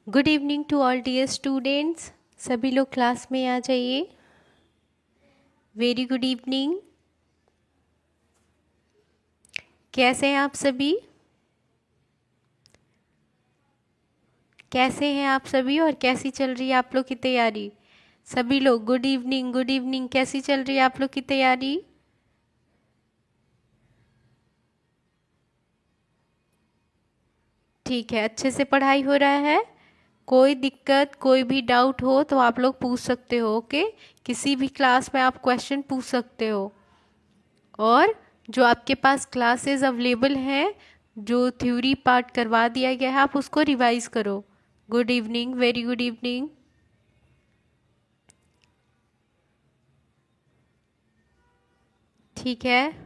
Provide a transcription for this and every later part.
Good evening to all dear students. सभी लोग class में आ जाइए। Very good evening. कैसे हैं आप सभी? कैसे हैं आप सभी और कैसी चल रही है आप लोग की तैयारी? सभी लोग गुड इवनिंग, गुड इवनिंग। कैसी चल रही है आप लोग की तैयारी? ठीक है, अच्छे से पढ़ाई हो रहा है। कोई दिक्कत, कोई भी डाउट हो तो आप लोग पूछ सकते हो। ओके, किसी भी क्लास में आप क्वेश्चन पूछ सकते हो। और जो आपके पास क्लासेस अवेलेबल हैं, जो थ्योरी पार्ट करवा दिया गया है, आप उसको रिवाइज करो। Good evening, very good evening. ठीक है,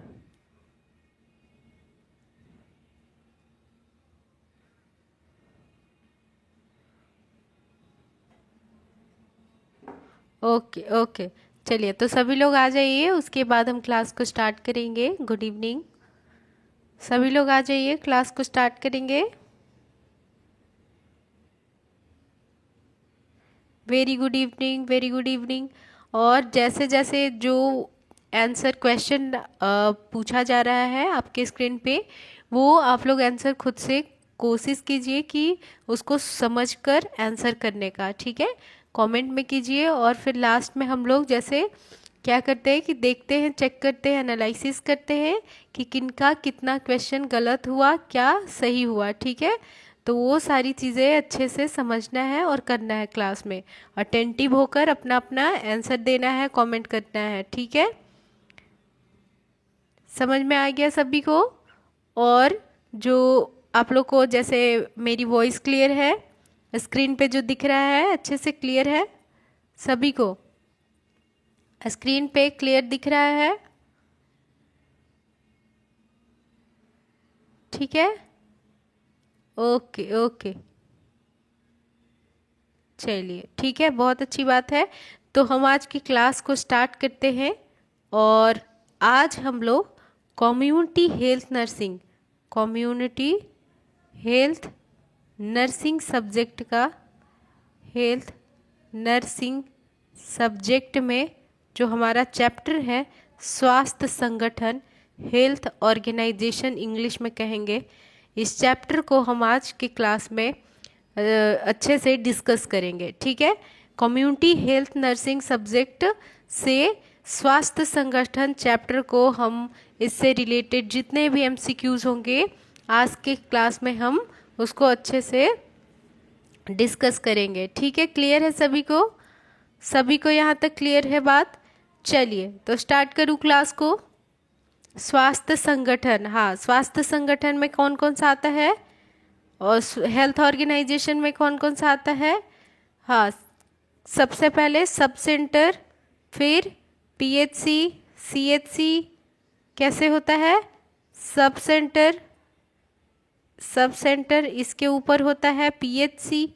ओके ओके। चलिए, तो सभी लोग आ जाइए, उसके बाद हम क्लास को स्टार्ट करेंगे। Good evening. सभी लोग आ जाइए, क्लास को स्टार्ट करेंगे। Very good evening, very good evening. और जैसे जैसे जो आंसर क्वेश्चन पूछा जा रहा है आपके स्क्रीन पे, वो आप लोग आंसर खुद से कोशिश कीजिए कि उसको समझकर आंसर करने का। ठीक है, कमेंट में कीजिए। और फिर लास्ट में हम लोग जैसे क्या करते हैं कि देखते हैं, चेक करते हैं, एनालिसिस करते हैं कि किनका कितना क्वेश्चन गलत हुआ, क्या सही हुआ। ठीक है, तो वो सारी चीज़ें अच्छे से समझना है और करना है क्लास में। अटेंटिव होकर अपना अपना आंसर देना है, कमेंट करना है। ठीक है, समझ में आ गया सभी को? और जो आप लोग को जैसे मेरी वॉइस क्लियर है, स्क्रीन पे जो दिख रहा है अच्छे से क्लियर है सभी को? स्क्रीन पे क्लियर दिख रहा है? ठीक है, ओके ओके। चलिए, ठीक है, बहुत अच्छी बात है। तो हम आज की क्लास को स्टार्ट करते हैं। और आज हम लोग community health nursing, community health nursing subject का, हेल्थ नर्सिंग सब्जेक्ट में जो हमारा चैप्टर है स्वास्थ्य संगठन, हेल्थ ऑर्गेनाइजेशन इंग्लिश में कहेंगे, इस चैप्टर को हम आज की क्लास में अच्छे से डिस्कस करेंगे। ठीक है, कम्युनिटी हेल्थ नर्सिंग सब्जेक्ट से स्वास्थ्य संगठन चैप्टर को हम, इससे रिलेटेड जितने भी एमसीक्यूज होंगे आज के क्लास में हम उसको अच्छे से डिस्कस करेंगे। ठीक है, क्लियर है सभी को? सभी को यहाँ तक क्लियर है बात? चलिए, तो स्टार्ट करूँ क्लास को। स्वास्थ्य संगठन, हाँ, स्वास्थ्य संगठन में कौन कौन सा आता है और हेल्थ ऑर्गेनाइजेशन में कौन कौन सा आता है? हाँ, सबसे पहले सब सेंटर, फिर पीएचसी, सीएचसी। कैसे होता है? सब सेंटर, सब सेंटर, इसके ऊपर होता है पीएचसी,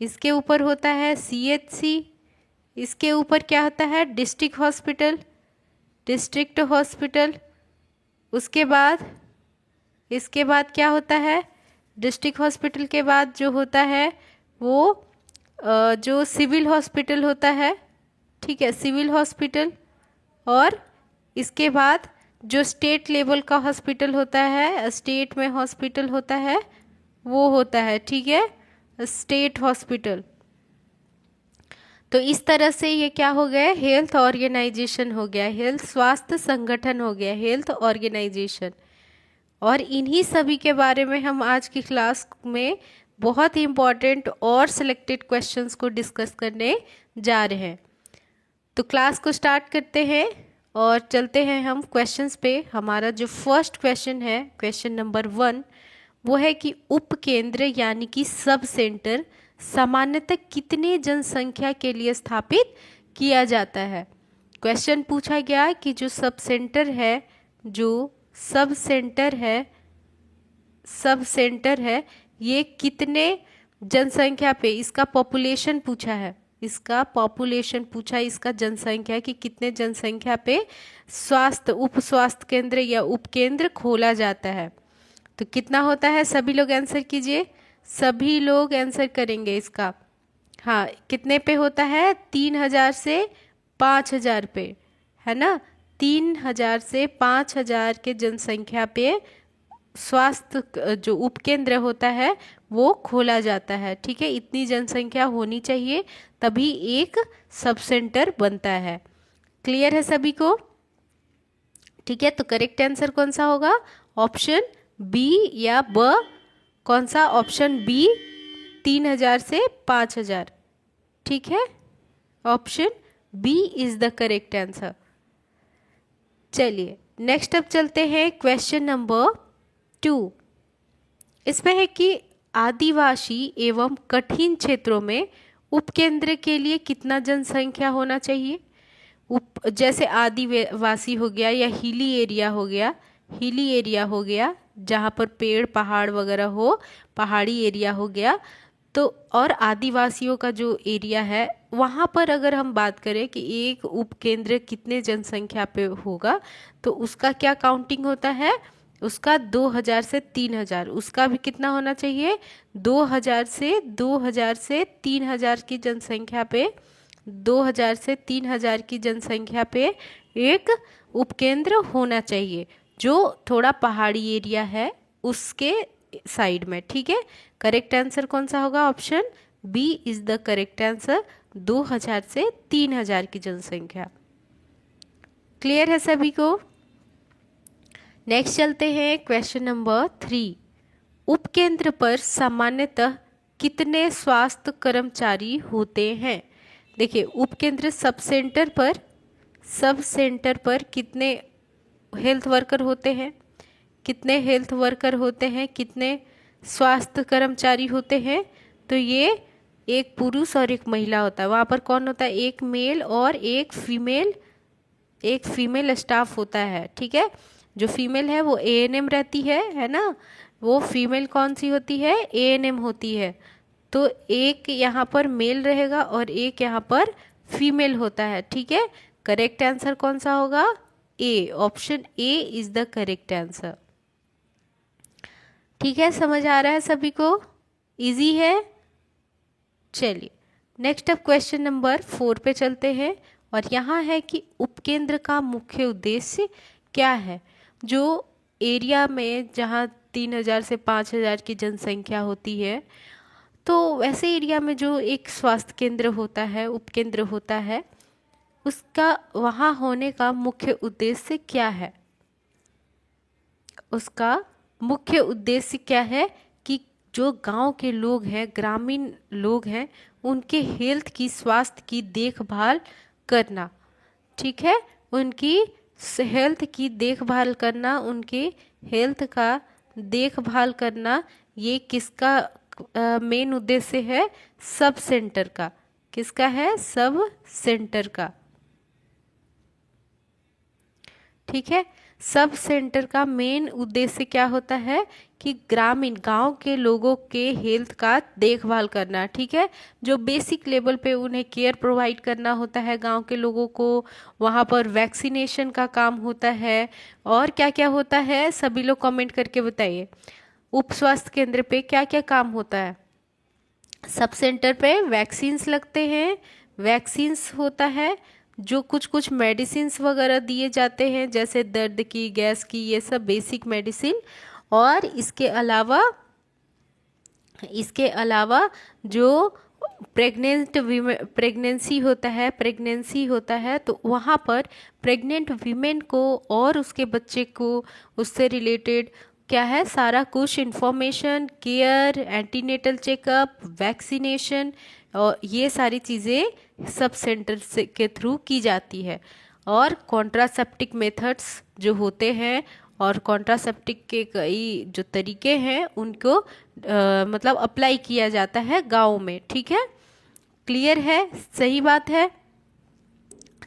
इसके ऊपर होता है सीएचसी, इसके ऊपर क्या होता है? District hospital, district hospital. उसके बाद, इसके बाद क्या होता है? डिस्ट्रिक्ट हॉस्पिटल के बाद जो होता है वो जो सिविल हॉस्पिटल होता है। ठीक है, सिविल हॉस्पिटल। और इसके बाद जो स्टेट लेवल का हॉस्पिटल होता है, स्टेट में हॉस्पिटल होता है, वो होता है, ठीक है, स्टेट हॉस्पिटल। तो इस तरह से ये क्या हो गया? हेल्थ ऑर्गेनाइजेशन हो गया, हेल्थ स्वास्थ्य संगठन हो गया, हेल्थ ऑर्गेनाइजेशन। और इन्हीं सभी के बारे में हम आज की क्लास में बहुत ही इम्पॉर्टेंट और सिलेक्टेड क्वेश्चंस को डिस्कस करने जा रहे हैं। तो क्लास को स्टार्ट करते हैं और चलते हैं हम क्वेश्चंस पे। हमारा जो फर्स्ट क्वेश्चन है, क्वेश्चन नंबर 1, वो है कि उपकेंद्र यानी कि सब सेंटर सामान्यतः कितने जनसंख्या के लिए स्थापित किया जाता है? क्वेश्चन पूछा गया कि जो सब सेंटर है, जो सब सेंटर है, सब सेंटर है, ये कितने जनसंख्या पे, इसका पॉपुलेशन पूछा है, इसका पॉपुलेशन पूछा, इसका जनसंख्या कि कितने जनसंख्या पे स्वास्थ्य, उप स्वास्थ्य केंद्र या उपकेंद्र खोला जाता है। तो कितना होता है? सभी लोग आंसर कीजिए। सभी लोग आंसर करेंगे इसका। हाँ, कितने पे होता है? 3,000 से 5,000 पे, है ना। 3,000 से 5,000 के जनसंख्या पे स्वास्थ्य जो उपकेंद्र होता है वो खोला जाता है। ठीक है, इतनी जनसंख्या होनी चाहिए तभी एक सब सेंटर बनता है। क्लियर है सभी को? ठीक है, तो करेक्ट आंसर कौन सा होगा? ऑप्शन बी या ब? कौन सा? ऑप्शन बी, 3,000 से 5,000। ठीक है, option B is the correct answer. चलिए नेक्स्ट अब चलते हैं क्वेश्चन नंबर 2। इसमें है कि आदिवासी एवं कठिन क्षेत्रों में उपकेंद्र के लिए कितना जनसंख्या होना चाहिए? जैसे आदिवासी हो गया या हिली एरिया हो गया, हिली एरिया हो गया जहाँ पर पेड़ पहाड़ वगैरह हो, पहाड़ी एरिया हो गया। तो और आदिवासियों का जो एरिया है वहाँ पर अगर हम बात करें कि एक उपकेंद्र कितने जनसंख्या पे होगा, तो उसका क्या काउंटिंग होता है? उसका 2,000 से 3,000, उसका भी कितना होना चाहिए? 2,000 से 3,000 की जनसंख्या पे, 2,000 से 3,000 की जनसंख्या पे एक उपकेंद्र होना चाहिए जो थोड़ा पहाड़ी एरिया है उसके साइड में। ठीक है, करेक्ट आंसर कौन सा होगा? Option B is the correct answer, 2,000 से 3,000 की जनसंख्या। क्लियर है सभी को? नेक्स्ट चलते हैं क्वेश्चन नंबर 3। उपकेंद्र पर सामान्यतः कितने स्वास्थ्य कर्मचारी होते हैं? देखिए, उपकेंद्र सब सेंटर पर कितने हेल्थ वर्कर होते हैं? कितने हेल्थ वर्कर होते हैं? कितने स्वास्थ्य कर्मचारी होते हैं? तो ये एक पुरुष और एक महिला होता है। वहाँ पर कौन होता है? एक मेल और एक फीमेल स्टाफ होता है। ठीक है, जो फीमेल है वो एएनएम रहती है ना। वो फीमेल कौन सी होती है? एएनएम होती है। तो एक यहाँ पर मेल रहेगा और एक यहाँ पर फीमेल होता है। ठीक है, करेक्ट आंसर कौन सा होगा? A, option A is the correct answer. ठीक है, समझ आ रहा है सभी को? इजी है। चलिए नेक्स्ट अब क्वेश्चन नंबर 4 पे चलते हैं और यहाँ है कि उपकेंद्र का मुख्य उद्देश्य क्या है? जो एरिया में जहाँ 3,000 से 5,000 की जनसंख्या होती है, तो वैसे एरिया में जो एक स्वास्थ्य केंद्र होता है, उपकेंद्र होता है, उसका वहाँ होने का मुख्य उद्देश्य क्या है? उसका मुख्य उद्देश्य क्या है कि जो गांव के लोग हैं, ग्रामीण लोग हैं, उनके हेल्थ की, स्वास्थ्य की देखभाल करना। ठीक है, उनकी हेल्थ की देखभाल करना, उनके हेल्थ का देखभाल करना, ये किसका मेन उद्देश्य है? सब सेंटर का। किसका है? सब सेंटर का। ठीक है, सब सेंटर का मेन उद्देश्य क्या होता है कि ग्रामीण गांव के लोगों के हेल्थ का देखभाल करना। ठीक है, जो बेसिक लेवल पे उन्हें केयर प्रोवाइड करना होता है गांव के लोगों को, वहाँ पर वैक्सीनेशन का काम होता है। और क्या क्या होता है सभी लोग कमेंट करके बताइए। उप स्वास्थ्य केंद्र पे क्या क्या काम होता है? सब सेंटर पे वैक्सीन्स लगते हैं, वैक्सीन्स होता है, जो कुछ कुछ मेडिसिन्स वगैरह दिए जाते हैं जैसे दर्द की, गैस की, ये सब बेसिक मेडिसिन। और इसके अलावा जो प्रेगनेंसी होता है तो वहाँ पर प्रेग्नेंट वीमेन को और उसके बच्चे को, उससे रिलेटेड क्या है, सारा कुछ information, care, antenatal checkup, vaccination, और ये सारी चीज़ें सब सेंटर से के थ्रू की जाती है। और कॉन्ट्रासेप्टिक मेथड्स जो होते हैं, और कॉन्ट्रासेप्टिक के कई जो तरीके हैं उनको मतलब अप्लाई किया जाता है गाँव में। ठीक है, क्लियर है? सही बात है।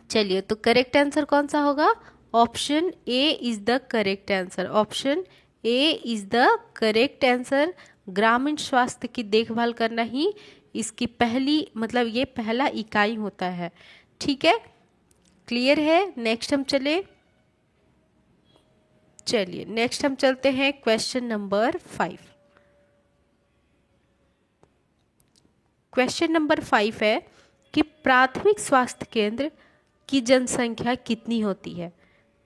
चलिए, तो करेक्ट आंसर कौन सा होगा? Option A is the correct answer. Option A is the correct answer. ग्रामीण स्वास्थ्य की देखभाल करना ही इसकी पहली, मतलब ये पहला इकाई होता है। ठीक है, क्लियर है? नेक्स्ट हम चलते हैं क्वेश्चन नंबर 5। क्वेश्चन नंबर 5 है कि प्राथमिक स्वास्थ्य केंद्र की जनसंख्या कितनी होती है।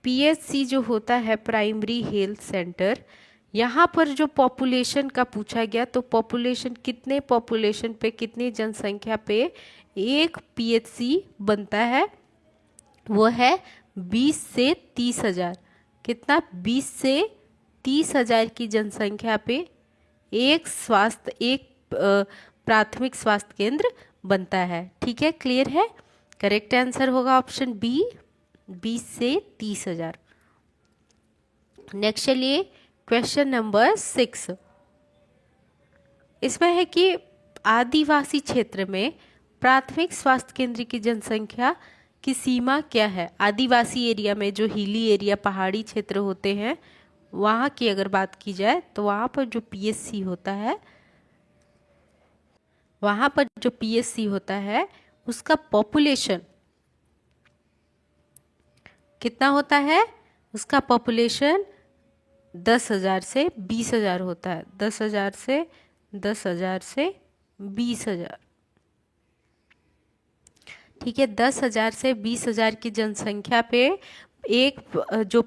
पीएचसी जो होता है प्राइमरी हेल्थ सेंटर, यहाँ पर जो पॉपुलेशन का पूछा गया तो पॉपुलेशन कितने पॉपुलेशन पे कितनी जनसंख्या पे एक पीएचसी बनता है, वो है 20 से 30 हजार। कितना? 20 से 30 हजार की जनसंख्या पे एक प्राथमिक स्वास्थ्य केंद्र बनता है। ठीक है, क्लियर है? करेक्ट आंसर होगा ऑप्शन बी, 20 से 30 हजार। नेक्स्ट चलिए क्वेश्चन नंबर 6। इसमें है कि आदिवासी क्षेत्र में प्राथमिक स्वास्थ्य केंद्र की जनसंख्या की सीमा क्या है। आदिवासी एरिया में, जो हिली एरिया पहाड़ी क्षेत्र होते हैं, वहाँ की अगर बात की जाए तो वहाँ पर जो पीएचसी होता है, वहाँ पर जो पीएचसी होता है उसका पॉपुलेशन कितना होता है? उसका पॉपुलेशन 10,000 से 20,000 होता है। 10,000 से 20,000। ठीक है, 10,000 से 20,000 की जनसंख्या पे एक जो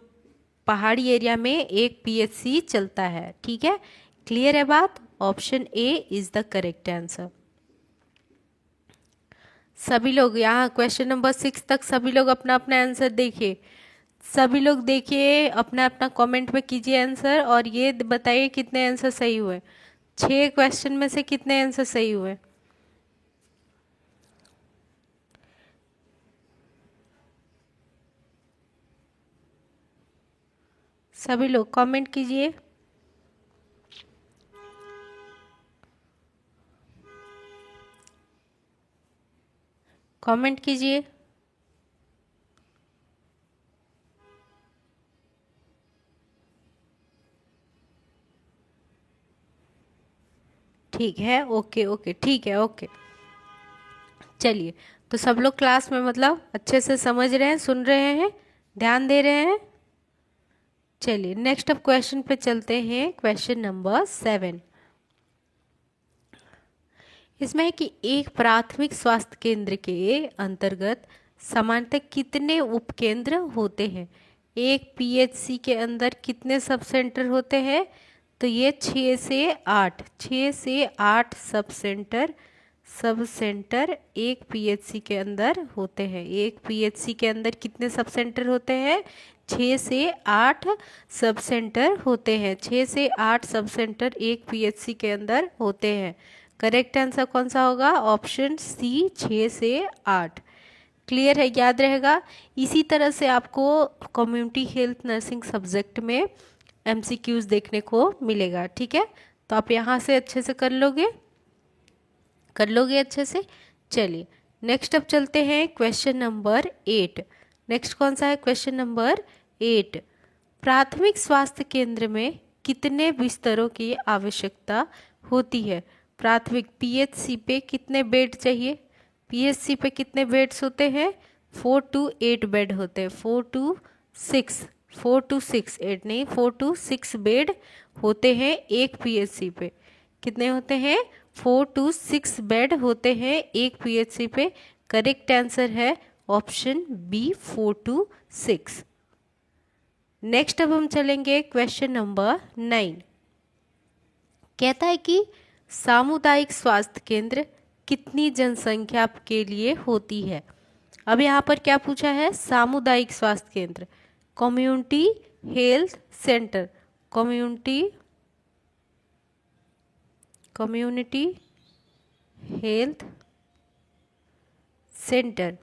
पहाड़ी एरिया में एक पीएचसी चलता है। ठीक है, क्लियर है बात? Option A is the correct answer. सभी लोग यहाँ क्वेश्चन नंबर 6 तक सभी लोग अपना अपना आंसर देखिए। सभी लोग देखिए, अपना अपना कमेंट में कीजिए आंसर और ये बताइए कितने आंसर सही हुए। 6 क्वेश्चन में से कितने आंसर सही हुए? सभी लोग कमेंट कीजिए। कमेंट कीजिए। ठीक है, ओके ओके, ठीक है, ओके। चलिए, तो सब लोग क्लास में मतलब अच्छे से समझ रहे हैं, सुन रहे हैं, ध्यान दे रहे हैं। चलिए नेक्स्ट अब क्वेश्चन पे चलते हैं। Question number 7। इसमें है कि एक प्राथमिक स्वास्थ्य केंद्र के अंतर्गत सामान्यतः कितने उपकेंद्र होते हैं। एक पीएचसी के अंदर कितने सब सेंटर होते हैं? तो ये 6 से 8 सब सेंटर एक पीएचसी के अंदर होते हैं। एक पीएचसी के अंदर कितने सब सेंटर होते हैं? 6 से 8 सब सेंटर होते हैं। 6 से 8 सब सेंटर एक पीएचसी के अंदर होते हैं। करेक्ट आंसर कौन सा होगा? ऑप्शन सी, 6 से 8। क्लियर है? याद रहेगा। इसी तरह से आपको कम्युनिटी हेल्थ नर्सिंग सब्जेक्ट में एमसीक्यूज देखने को मिलेगा। ठीक है, तो आप यहाँ से अच्छे से कर लोगे अच्छे से। चलिए नेक्स्ट अब चलते हैं क्वेश्चन नंबर 8। नेक्स्ट कौन सा है? Question number 8। प्राथमिक स्वास्थ्य केंद्र में कितने बिस्तरों की आवश्यकता होती है? प्राथमिक पीएचसी पे कितने बेड चाहिए? पीएचसी पे कितने बेड्स होते हैं? 4 to 8 बेड होते हैं। 4 to 6, 8 नहीं, 4 to 6 बेड होते हैं एक पीएचसी पे। कितने होते हैं? 4 to 6 बेड होते हैं एक पीएचसी पे। करेक्ट आंसर है ऑप्शन बी, 4 to 6। नेक्स्ट अब हम चलेंगे क्वेश्चन नंबर 9। कहता है कि सामुदायिक स्वास्थ्य केंद्र कितनी जनसंख्या के लिए होती है। अब यहाँ पर क्या पूछा है? सामुदायिक स्वास्थ्य केंद्र, community health centre, community health centre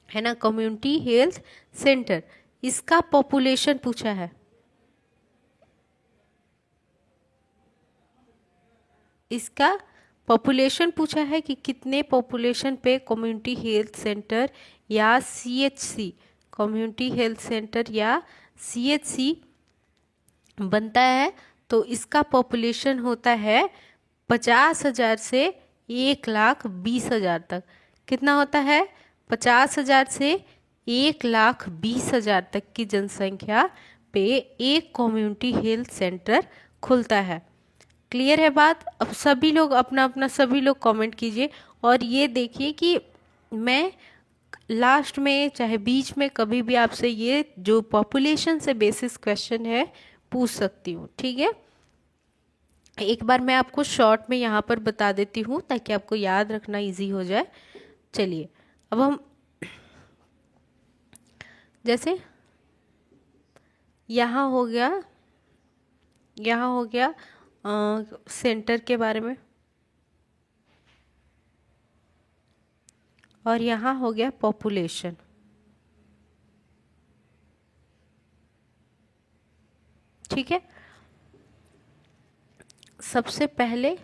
है ना, कम्युनिटी हेल्थ सेंटर। इसका पॉपुलेशन पूछा है। इसका पॉपुलेशन पूछा है कि कितने पॉपुलेशन पे कम्युनिटी हेल्थ सेंटर या सीएचसी, कम्युनिटी हेल्थ सेंटर या सीएचसी बनता है। तो इसका पॉपुलेशन होता है 50,000 से 1,20,000 तक। कितना होता है? 50,000 से 1,20,000 तक की जनसंख्या पे एक कम्युनिटी हेल्थ सेंटर खुलता है। क्लियर है बात। अब सभी लोग अपना अपना सभी लोग कमेंट कीजिए। और ये देखिए कि मैं लास्ट में चाहे बीच में कभी भी आपसे ये जो पॉपुलेशन से बेसिस क्वेश्चन है पूछ सकती हूँ, ठीक है। एक बार मैं आपको शॉर्ट में यहाँ पर बता देती हूँ ताकि आपको याद रखना इजी हो जाए। चलिए अब हम जैसे यहाँ हो गया, यहाँ हो गया सेंटर के बारे में, और यहाँ हो गया पॉपुलेशन। ठीक है, सबसे पहले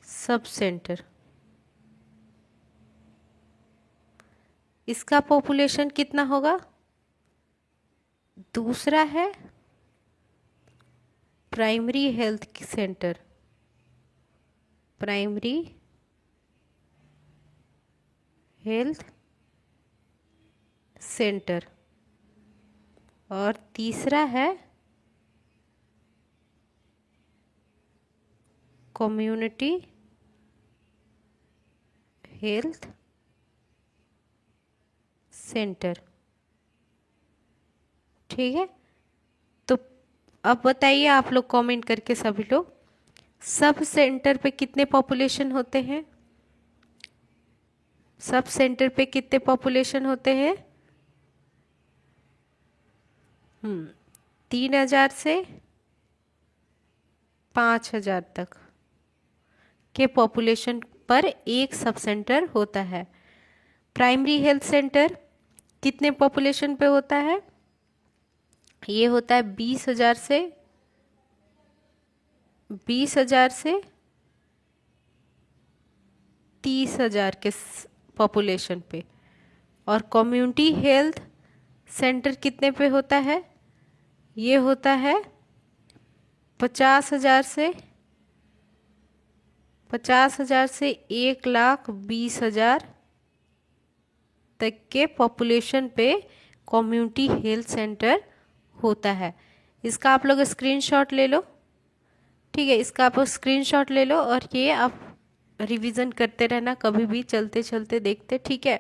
सब सेंटर, इसका पॉपुलेशन कितना होगा। दूसरा है primary health centre, primary health centre, और तीसरा है कम्युनिटी हेल्थ सेंटर। ठीक है, तो अब बताइए आप लोग कमेंट करके सभी लोग, सब सेंटर पे कितने पॉपुलेशन होते हैं। सब सेंटर पे कितने पॉपुलेशन होते हैं। 3,000 से 5,000 तक के पॉपुलेशन पर एक सब सेंटर होता है। प्राइमरी हेल्थ सेंटर कितने पॉपुलेशन पे होता है। ये होता है 20,000 से 30,000 के पॉपुलेशन पे। और कम्युनिटी हेल्थ सेंटर कितने पे होता है। ये होता है 50,000 से 1,20,000 तक के पॉपुलेशन पे कम्युनिटी हेल्थ सेंटर होता है। इसका आप लोग स्क्रीनशॉट ले लो। ठीक है, इसका आप स्क्रीनशॉट ले लो और ये आप रिवीजन करते रहना कभी भी चलते चलते देखते। ठीक है,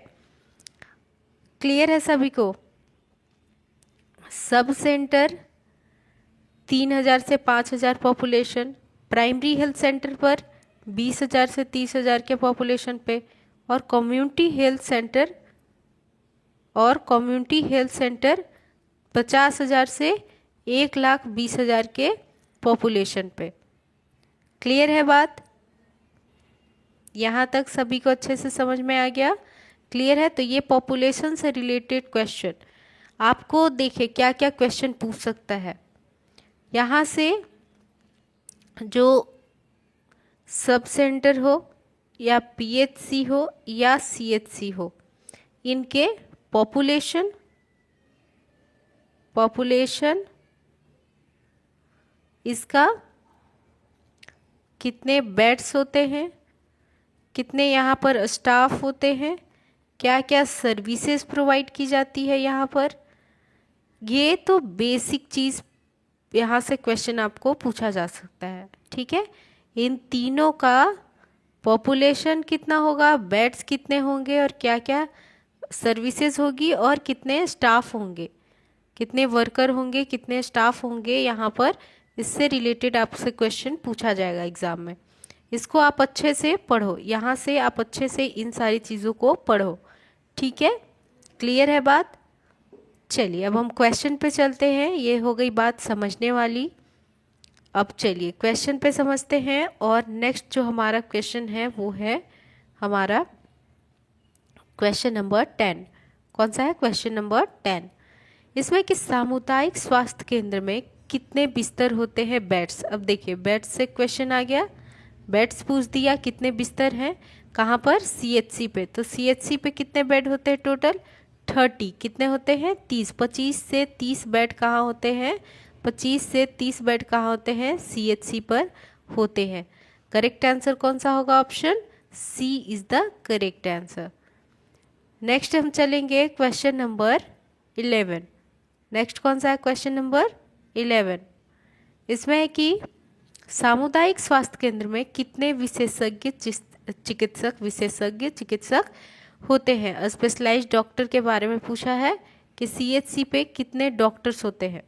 क्लियर है सभी को। सब सेंटर 3,000 से 5,000 पॉपुलेशन, प्राइमरी हेल्थ सेंटर पर 20,000 से 30,000 के पॉपुलेशन पे, और कम्युनिटी हेल्थ सेंटर 50,000 से 1,20,000 के पॉपुलेशन पे। क्लियर है बात, यहाँ तक सभी को अच्छे से समझ में आ गया। क्लियर है, तो ये पॉपुलेशन से रिलेटेड क्वेश्चन आपको देखिए क्या क्या क्वेश्चन पूछ सकता है। यहाँ से जो सब सेंटर हो या पीएचसी हो या सीएचसी हो, इनके पॉपुलेशन इसका कितने बेड्स होते हैं, कितने यहाँ पर स्टाफ होते हैं, क्या क्या सर्विसेज प्रोवाइड की जाती है यहाँ पर। ये तो बेसिक चीज़ यहाँ से क्वेश्चन आपको पूछा जा सकता है। ठीक है, इन तीनों का पॉपुलेशन कितना होगा, बेड्स कितने होंगे, और क्या क्या सर्विसेज होगी, और कितने स्टाफ होंगे, कितने वर्कर होंगे, कितने स्टाफ होंगे यहाँ पर, इससे रिलेटेड आपसे क्वेश्चन पूछा जाएगा एग्जाम में। इसको आप अच्छे से पढ़ो, यहाँ से आप अच्छे से इन सारी चीज़ों को पढ़ो। ठीक है, क्लियर है बात। चलिए अब हम क्वेश्चन पे चलते हैं। ये हो गई बात समझने वाली। अब चलिए क्वेश्चन पे समझते हैं। और नेक्स्ट जो हमारा क्वेश्चन है वो है हमारा क्वेश्चन नंबर 10। कौन सा है, क्वेश्चन नंबर 10। इसमें कि सामुदायिक स्वास्थ्य केंद्र में कितने बिस्तर होते हैं, बेड्स। अब देखिए बेड्स से क्वेश्चन आ गया, बेड्स पूछ दिया, कितने बिस्तर हैं, कहाँ पर, सीएचसी पे। तो सीएचसी पे कितने बेड होते हैं टोटल, 30। कितने होते हैं, 30। 25 से 30 बेड कहाँ होते हैं, 25 से 30 बेड कहाँ होते हैं, सीएचसी पर होते हैं। करेक्ट आंसर कौन सा होगा, option C is the correct answer. Next हम चलेंगे क्वेश्चन नंबर 11। नेक्स्ट कौन सा है, क्वेश्चन नंबर 11। इसमें है कि सामुदायिक स्वास्थ्य केंद्र में कितने विशेषज्ञ चिकित्सक होते हैं? स्पेशलाइज्ड डॉक्टर के बारे में पूछा है कि सीएचसी पे कितने डॉक्टर्स होते हैं।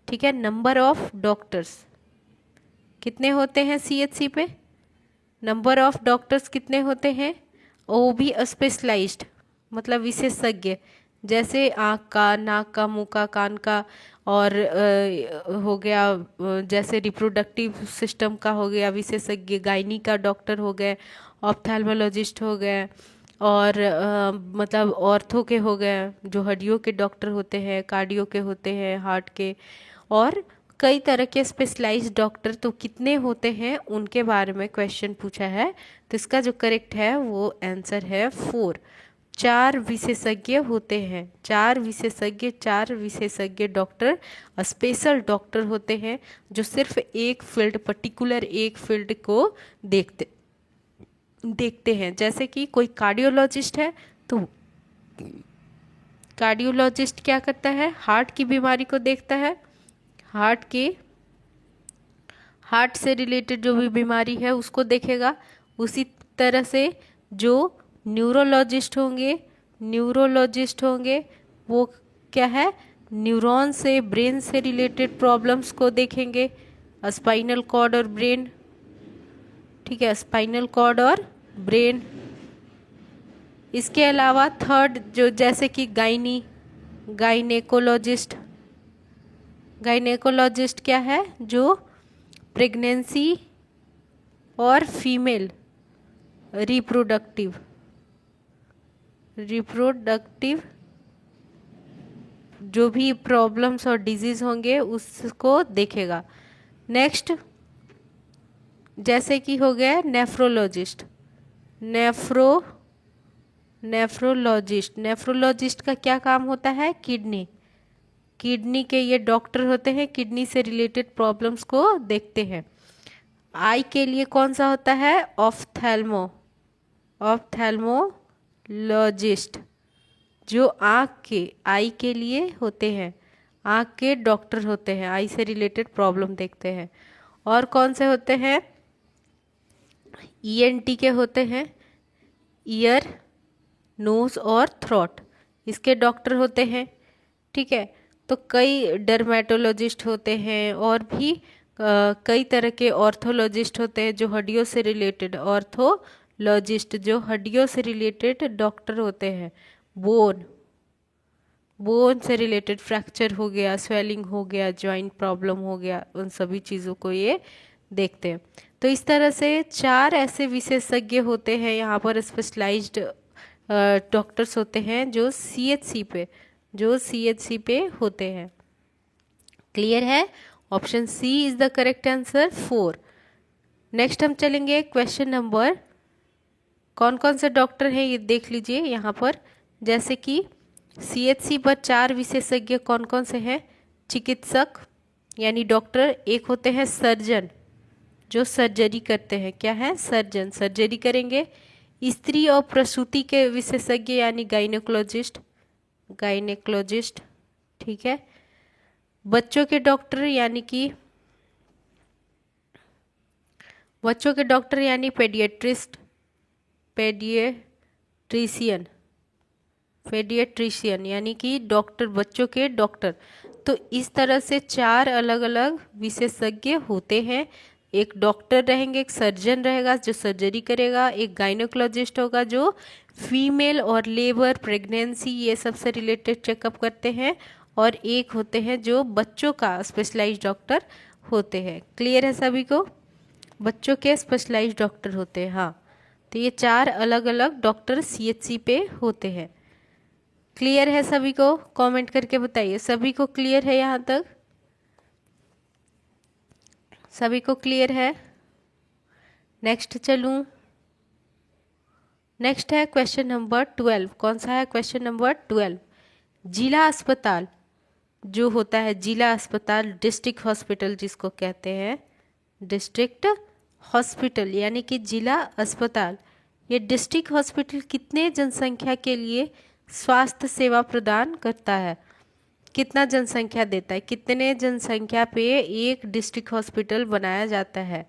ठीक है, नंबर ऑफ डॉक्टर्स कितने होते हैं सीएचसी पे, नंबर ऑफ डॉक्टर्स कितने होते हैं, वो भी स्पेशलाइज्ड मतलब विशेषज्ञ, जैसे आँख का, नाक का, मुंह का, कान का, और हो गया जैसे रिप्रोडक्टिव सिस्टम का हो गया विशेषज्ञ, गायनी का डॉक्टर हो गए, ऑप्थेल्मोलॉजिस्ट हो गए, और मतलब ऑर्थो के हो गए जो हड्डियों के डॉक्टर होते हैं, कार्डियो के होते हैं, हार्ट के, और कई तरह के स्पेशलाइज्ड डॉक्टर तो कितने होते हैं उनके बारे में क्वेश्चन पूछा है। तो इसका जो करेक्ट है वो आंसर है 4। 4 विशेषज्ञ होते हैं, 4 विशेषज्ञ डॉक्टर स्पेशल डॉक्टर होते हैं जो सिर्फ एक फील्ड, पर्टिकुलर एक फील्ड को देखते हैं। जैसे कि कोई कार्डियोलॉजिस्ट है तो कार्डियोलॉजिस्ट क्या करता है, हार्ट की बीमारी को देखता है, हार्ट से रिलेटेड जो भी बीमारी है उसको देखेगा। उसी तरह से जो न्यूरोलॉजिस्ट होंगे वो क्या है, न्यूरॉन से, ब्रेन से रिलेटेड प्रॉब्लम्स को देखेंगे, स्पाइनल कॉर्ड और ब्रेन। ठीक है, स्पाइनल कॉर्ड और ब्रेन। इसके अलावा थर्ड जो जैसे कि गायनेकोलॉजिस्ट क्या है, जो प्रेगनेंसी और फीमेल रिप्रोडक्टिव जो भी प्रॉब्लम्स और डिजीज होंगे उसको देखेगा। नेक्स्ट जैसे कि हो गया नेफ्रोलॉजिस्ट का क्या काम होता है, किडनी के ये डॉक्टर होते हैं, किडनी से रिलेटेड प्रॉब्लम्स को देखते हैं। आई के लिए कौन सा होता है, ऑप्थेल्मोलॉजिस्ट, जो आई के लिए होते हैं, आँख के डॉक्टर होते हैं, आई से रिलेटेड प्रॉब्लम देखते हैं। और कौन से होते हैं, ईएनटी के होते हैं, ईयर, नोज और थ्रोट, इसके डॉक्टर होते हैं। ठीक है, तो कई डर्मेटोलॉजिस्ट होते हैं और भी कई तरह के ऑर्थोलॉजिस्ट होते हैं जो हड्डियों से रिलेटेड, ऑर्थोलॉजिस्ट जो हड्डियों से रिलेटेड डॉक्टर होते हैं। बोन से रिलेटेड फ्रैक्चर हो गया, स्वेलिंग हो गया, जॉइंट प्रॉब्लम हो गया, उन सभी चीज़ों को ये देखते हैं। तो इस तरह से 4 ऐसे विशेषज्ञ होते हैं यहाँ पर, स्पेशलाइज्ड डॉक्टर्स होते हैं जो सीएचसी पे होते हैं। क्लियर है, option C is the correct answer 4। Next हम चलेंगे क्वेश्चन नंबर, कौन कौन से डॉक्टर हैं ये देख लीजिए यहाँ पर। जैसे कि सीएचसी पर 4 विशेषज्ञ कौन कौन से हैं, चिकित्सक यानी डॉक्टर, एक होते हैं सर्जन जो सर्जरी करते हैं, क्या है, सर्जरी करेंगे। स्त्री और प्रसूति के विशेषज्ञ यानी गायनेकोलॉजिस्ट। ठीक है, बच्चों के डॉक्टर यानी पेडिएट्रिशियन यानी कि डॉक्टर, बच्चों के डॉक्टर। तो इस तरह से 4 अलग अलग विशेषज्ञ होते हैं। एक डॉक्टर रहेंगे, एक सर्जन रहेगा जो सर्जरी करेगा, एक गायनेकोलॉजिस्ट होगा जो फीमेल और लेबर, प्रेगनेंसी ये सब से रिलेटेड चेकअप करते हैं, और एक होते हैं जो बच्चों का स्पेशलाइज्ड डॉक्टर होते हैं। क्लियर है सभी को, बच्चों के स्पेशलाइज्ड डॉक्टर होते हैं। हाँ, तो ये 4 अलग अलग डॉक्टर सीएचसी पे होते हैं। क्लियर है सभी को, कमेंट करके बताइए सभी को क्लियर है, यहाँ तक सभी को क्लियर है। नेक्स्ट चलूँ, नेक्स्ट है क्वेश्चन नंबर 12। कौन सा है क्वेश्चन नंबर 12, जिला अस्पताल जो होता है, जिला अस्पताल, डिस्ट्रिक्ट हॉस्पिटल जिसको कहते हैं, डिस्ट्रिक्ट हॉस्पिटल यानी कि जिला अस्पताल, ये डिस्ट्रिक्ट हॉस्पिटल कितने जनसंख्या के लिए स्वास्थ्य सेवा प्रदान करता है। कितना जनसंख्या देता है, कितने जनसंख्या पे एक डिस्ट्रिक्ट हॉस्पिटल बनाया जाता है?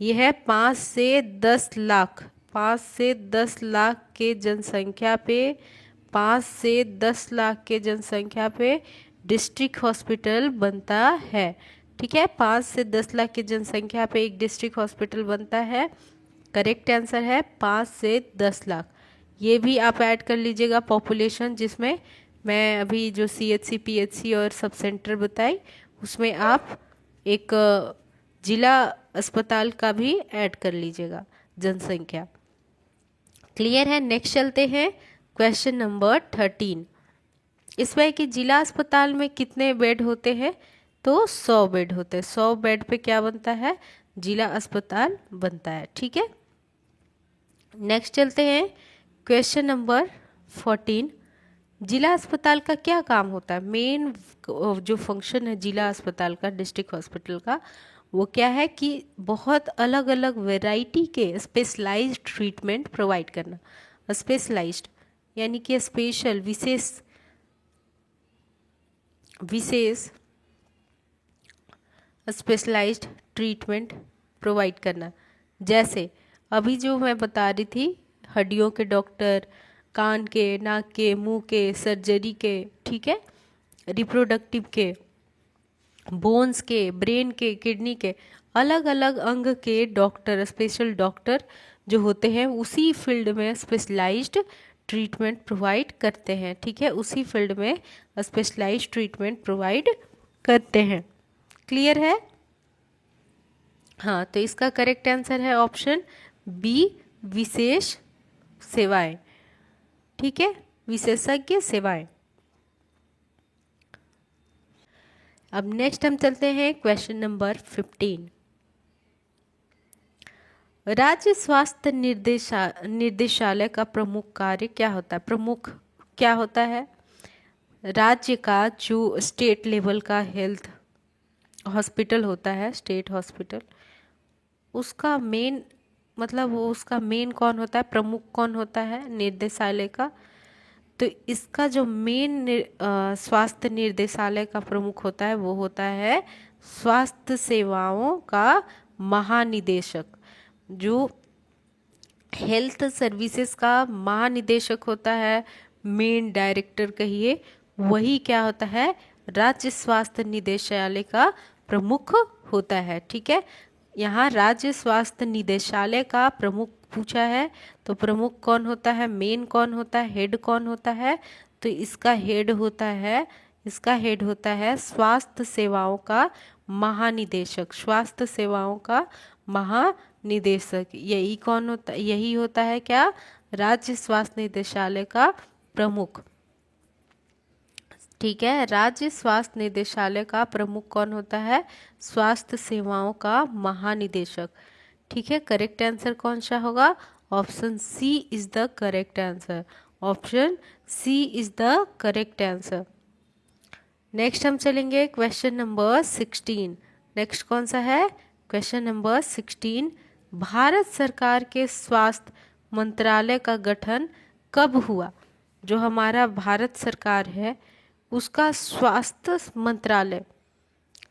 ये है 5 से 10 लाख। 5 से 10 लाख के जनसंख्या पे 5 से 10 लाख के जनसंख्या पे डिस्ट्रिक्ट हॉस्पिटल बनता है। ठीक है, 5 से 10 लाख की जनसंख्या पे एक डिस्ट्रिक्ट हॉस्पिटल बनता है। करेक्ट आंसर है 5 से 10 लाख। ये भी आप ऐड कर लीजिएगा पॉपुलेशन, जिसमें मैं अभी जो CHC PHC और सब सेंटर बताई उसमें आप एक जिला अस्पताल का भी ऐड कर लीजिएगा जनसंख्या। क्लियर है? नेक्स्ट चलते हैं क्वेश्चन नंबर 13। इसमें कि जिला अस्पताल में कितने बेड होते हैं? तो 100 बेड होते हैं। 100 बेड पे क्या बनता है? जिला अस्पताल बनता है। ठीक है, नेक्स्ट चलते हैं क्वेश्चन नंबर 14। जिला अस्पताल का क्या काम होता है? मेन जो फंक्शन है जिला अस्पताल का, डिस्ट्रिक्ट हॉस्पिटल का, वो क्या है कि बहुत अलग अलग वैरायटी के स्पेशलाइज्ड ट्रीटमेंट प्रोवाइड करना। स्पेशलाइज्ड यानी कि स्पेशल, विशेष स्पेशलाइज्ड ट्रीटमेंट प्रोवाइड करना। जैसे अभी जो मैं बता रही थी, हड्डियों के डॉक्टर, कान के, नाक के, मुंह के, सर्जरी के, ठीक है, रिप्रोडक्टिव के, बोन्स के, ब्रेन के, किडनी के, अलग अलग अंग के डॉक्टर, स्पेशल डॉक्टर जो होते हैं उसी फील्ड में स्पेशलाइज्ड ट्रीटमेंट प्रोवाइड करते हैं। ठीक है, उसी फील्ड में स्पेशलाइज्ड ट्रीटमेंट प्रोवाइड करते हैं। क्लियर है? हाँ, तो इसका करेक्ट आंसर है ऑप्शन बी, विशेष सेवाएं। ठीक है, विशेषज्ञ सेवाएं। अब नेक्स्ट हम चलते हैं क्वेश्चन नंबर 15। राज्य स्वास्थ्य निर्देशालय का प्रमुख कार्य क्या होता है? प्रमुख क्या होता है? राज्य का जो स्टेट लेवल का हेल्थ हॉस्पिटल होता है, स्टेट हॉस्पिटल, उसका मेन मतलब वो उसका मेन कौन होता है? प्रमुख कौन होता है निर्देशालय का? तो इसका जो मेन स्वास्थ्य निर्देशालय का प्रमुख होता है वो होता है स्वास्थ्य सेवाओं का महानिदेशक। जो हेल्थ सर्विसेज का महानिदेशक होता है, मेन डायरेक्टर कहिए, वही क्या होता है? राज्य स्वास्थ्य निदेशालय का प्रमुख होता है। ठीक है, यहाँ राज्य स्वास्थ्य निदेशालय का प्रमुख पूछा है, तो प्रमुख कौन होता है? मेन कौन होता है? हेड कौन होता है? तो इसका हेड होता है स्वास्थ्य सेवाओं का महानिदेशक। स्वास्थ्य सेवाओं का महानिदेशक यही होता है क्या? राज्य स्वास्थ्य निदेशालय का प्रमुख। ठीक है, राज्य स्वास्थ्य निदेशालय का प्रमुख कौन होता है? स्वास्थ्य सेवाओं का महानिदेशक। ठीक है, करेक्ट आंसर कौन सा होगा? Option C is the correct answer. Option C is the correct answer. Next हम चलेंगे क्वेश्चन नंबर 16। नेक्स्ट कौन सा है? Question number 16। भारत सरकार के स्वास्थ्य मंत्रालय का गठन कब हुआ? जो हमारा भारत सरकार है उसका स्वास्थ्य मंत्रालय,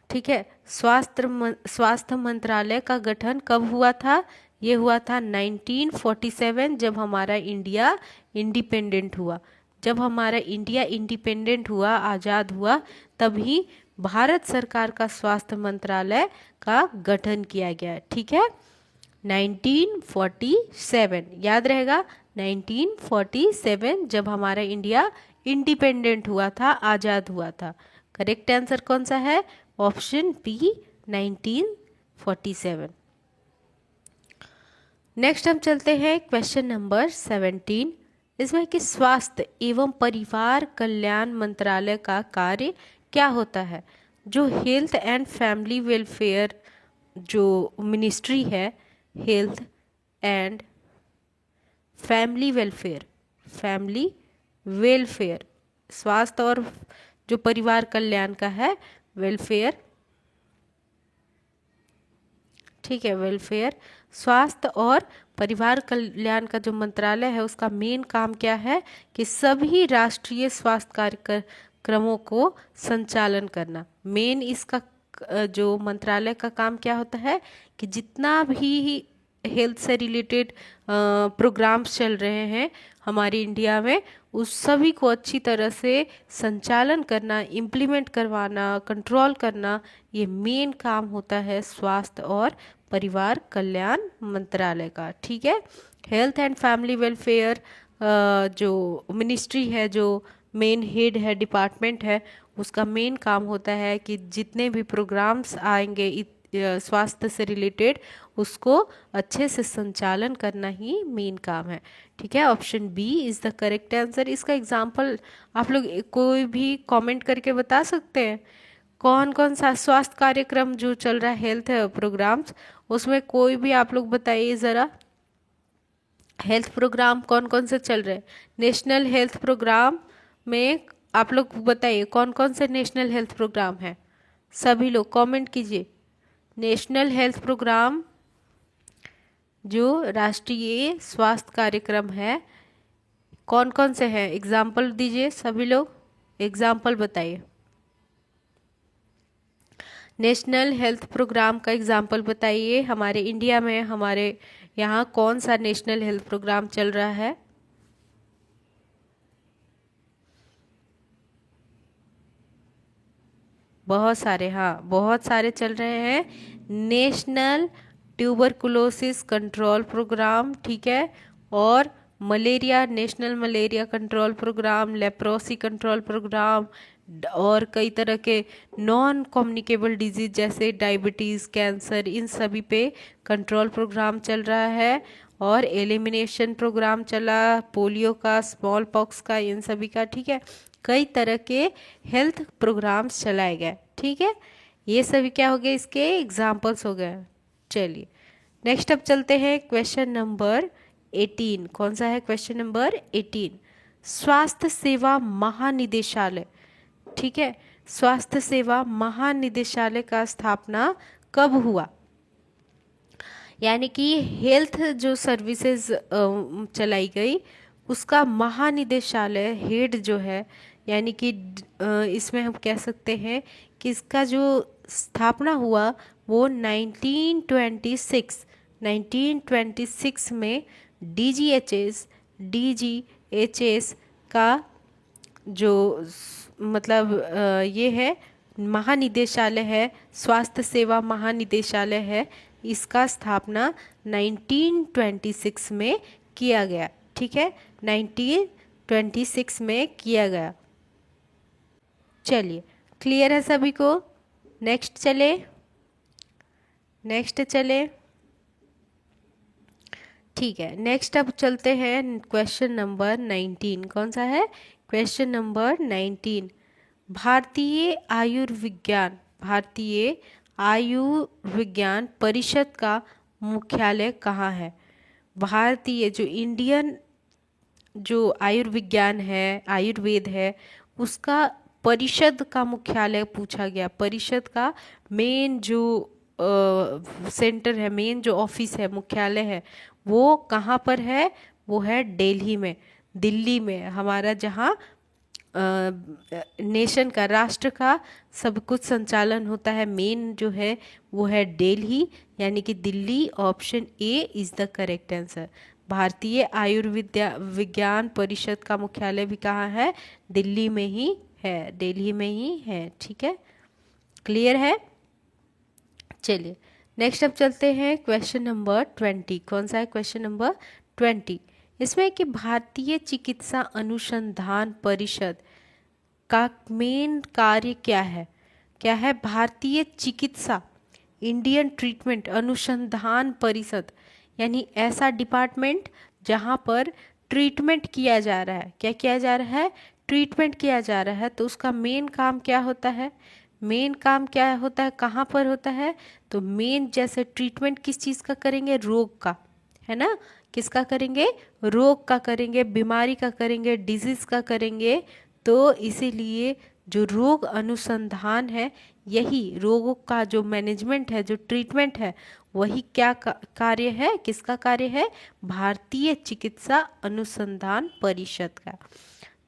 ठीक है, स्वास्थ्य मंत्रालय का गठन कब हुआ था? ये हुआ था 1947, जब हमारा इंडिया इंडिपेंडेंट हुआ। जब हमारा इंडिया इंडिपेंडेंट हुआ, आज़ाद हुआ, तभी भारत सरकार का स्वास्थ्य मंत्रालय का गठन किया गया। ठीक है, 1947 याद रहेगा। 1947 जब हमारा इंडिया इंडिपेंडेंट हुआ था, आज़ाद हुआ था। करेक्ट आंसर कौन सा है? Option B, 1947। नेक्स्ट हम चलते हैं क्वेश्चन नंबर 17। इसमें कि स्वास्थ्य एवं परिवार कल्याण मंत्रालय का कार्य क्या होता है? जो हेल्थ एंड फैमिली वेलफेयर जो मिनिस्ट्री है, हेल्थ एंड फैमिली वेलफेयर, स्वास्थ्य और जो परिवार कल्याण का है वेलफेयर, ठीक है, वेलफेयर, स्वास्थ्य और परिवार कल्याण का जो मंत्रालय है उसका मेन काम क्या है? कि सभी राष्ट्रीय स्वास्थ्य क्रमों को संचालन करना। मेन इसका जो मंत्रालय का काम क्या होता है कि जितना भी हेल्थ से रिलेटेड प्रोग्राम्स चल रहे हैं हमारी इंडिया में, उस सभी को अच्छी तरह से संचालन करना, इम्प्लीमेंट करवाना, कंट्रोल करना, ये मेन काम होता है स्वास्थ्य और परिवार कल्याण मंत्रालय का। ठीक है, हेल्थ एंड फैमिली वेलफेयर जो मिनिस्ट्री है, जो मेन हेड है, डिपार्टमेंट है, उसका मेन काम होता है कि जितने भी प्रोग्राम्स आएंगे स्वास्थ्य से रिलेटेड, उसको अच्छे से संचालन करना ही मेन काम है। ठीक है, option B is the correct answer. इसका एग्जांपल आप लोग कोई भी कमेंट करके बता सकते हैं, कौन कौन सा स्वास्थ्य कार्यक्रम जो चल रहा है, हेल्थ प्रोग्राम्स, उसमें कोई भी आप लोग बताइए ज़रा। हेल्थ प्रोग्राम कौन कौन से चल रहे हैं? नेशनल हेल्थ प्रोग्राम में आप लोग बताइए कौन कौन से नेशनल हेल्थ प्रोग्राम है। सभी लोग कमेंट कीजिए। नेशनल हेल्थ प्रोग्राम जो राष्ट्रीय स्वास्थ्य कार्यक्रम है, कौन कौन से हैं? एग्जाम्पल दीजिए, सभी लोग एग्जाम्पल बताइए। नेशनल हेल्थ प्रोग्राम का एग्जाम्पल बताइए। हमारे इंडिया में, हमारे यहाँ कौन सा नेशनल हेल्थ प्रोग्राम चल रहा है? बहुत सारे, हाँ बहुत सारे चल रहे हैं। नेशनल ट्यूबरकुलोसिस कंट्रोल प्रोग्राम, ठीक है, और malaria, national malaria control programme, leprosy control programme, और कई तरह के नॉन कम्युनिकेबल डिजीज जैसे डायबिटीज़, कैंसर, इन सभी पे कंट्रोल प्रोग्राम चल रहा है। और एलिमिनेशन प्रोग्राम चला, पोलियो का, स्मॉल पॉक्स का, इन सभी का। ठीक है, कई तरह के हेल्थ प्रोग्राम्स चलाए गए। ठीक है, ये सभी क्या हो गए, इसके एग्जाम्पल्स हो गए। चलिए नेक्स्ट अब चलते हैं क्वेश्चन नंबर 18। कौन सा है क्वेश्चन नंबर 18? स्वास्थ्य सेवा महानिदेशालय, ठीक है, स्वास्थ्य सेवा महानिदेशालय का स्थापना कब हुआ? यानी कि हेल्थ जो सर्विसेज चलाई गई, उसका महानिदेशालय हेड जो है, यानी कि इसमें हम कह सकते हैं कि इसका जो स्थापना हुआ वो 1926 में डीजीएचएस का जो मतलब ये है महानिदेशालय है, स्वास्थ्य सेवा महानिदेशालय है, इसका स्थापना 1926 में किया गया। ठीक है, 1926 में किया गया। चलिए क्लियर है सभी को? नेक्स्ट चले। ठीक है, नेक्स्ट अब चलते हैं क्वेश्चन नंबर 19। कौन सा है? Question number 19। भारतीय आयुर्विज्ञान परिषद का मुख्यालय कहाँ है? भारतीय जो इंडियन जो आयुर्विज्ञान है, आयुर्वेद है, उसका परिषद का मुख्यालय पूछा गया। परिषद का मेन जो सेंटर है, मेन जो ऑफिस है, मुख्यालय है, वो कहाँ पर है? वो है दिल्ली में। हमारा जहाँ नेशन का, राष्ट्र का सब कुछ संचालन होता है, मेन जो है वो है दिल्ली, यानी कि Delhi. Option A is the correct answer. Bharatiya Ayurvigyan परिषद का मुख्यालय भी कहाँ है? दिल्ली में ही है, दिल्ली में ही है। ठीक है, क्लियर है? चलिए नेक्स्ट अब चलते हैं क्वेश्चन नंबर 20। कौन सा है क्वेश्चन नंबर 20? इसमें कि भारतीय चिकित्सा अनुसंधान परिषद का मेन कार्य क्या है? क्या है? भारतीय चिकित्सा, इंडियन ट्रीटमेंट अनुसंधान परिषद, यानी ऐसा डिपार्टमेंट जहाँ पर ट्रीटमेंट किया जा रहा है। क्या किया जा रहा है? ट्रीटमेंट किया जा रहा है। तो उसका मेन काम क्या होता है? मेन काम क्या होता है, कहाँ पर होता है? तो मेन जैसे ट्रीटमेंट किस चीज़ का करेंगे? रोग का, है ना? किसका करेंगे? रोग का करेंगे, बीमारी का करेंगे, डिजीज का करेंगे। तो इसीलिए जो रोग अनुसंधान है, यही रोगों का जो मैनेजमेंट है, जो ट्रीटमेंट है, वही क्या कार्य है? किसका कार्य है? भारतीय चिकित्सा अनुसंधान परिषद का।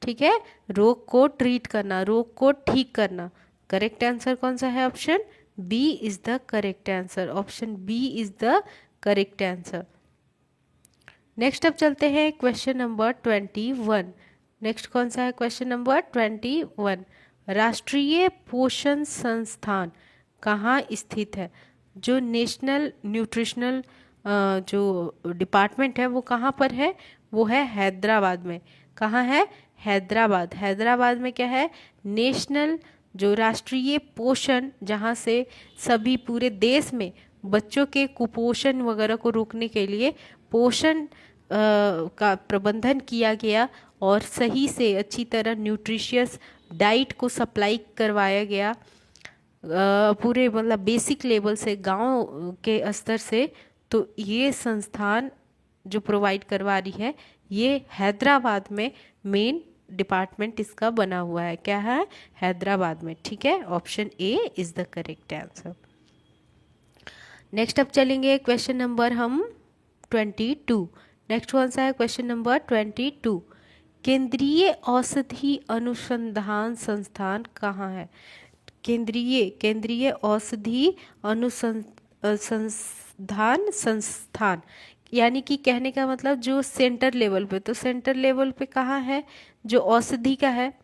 ठीक है, रोग को ट्रीट करना, रोग को ठीक करना। करेक्ट आंसर कौन सा है? Option B is the correct answer. Option B is the correct answer. Next अब चलते हैं क्वेश्चन नंबर 21। नेक्स्ट कौन सा है? Question number 21। राष्ट्रीय पोषण संस्थान कहाँ स्थित है? जो नेशनल न्यूट्रिशनल जो डिपार्टमेंट है वो कहाँ पर है? वो है हैदराबाद में। कहाँ है? हैदराबाद। हैदराबाद में क्या है? नेशनल जो राष्ट्रीय पोषण, जहाँ से सभी पूरे देश में बच्चों के कुपोषण वगैरह को रोकने के लिए पोषण का प्रबंधन किया गया और सही से अच्छी तरह न्यूट्रिशियस डाइट को सप्लाई करवाया गया पूरे मतलब बेसिक लेवल से, गांव के स्तर से। तो ये संस्थान जो प्रोवाइड करवा रही है, ये हैदराबाद में मेन डिपार्टमेंट इसका बना हुआ है। क्या है? हैदराबाद में। ठीक है, option A is the correct answer. Next अब चलेंगे क्वेश्चन नंबर हम 22। नेक्स्ट कौन सा है? Question number 22। केंद्रीय औषधि अनुसंधान संस्थान कहाँ है? केंद्रीय औषधि अनुसंधान संस्थान, यानी कि कहने का मतलब जो सेंटर लेवल पे, तो सेंटर लेवल पे कहाँ है? जो औषधि का है,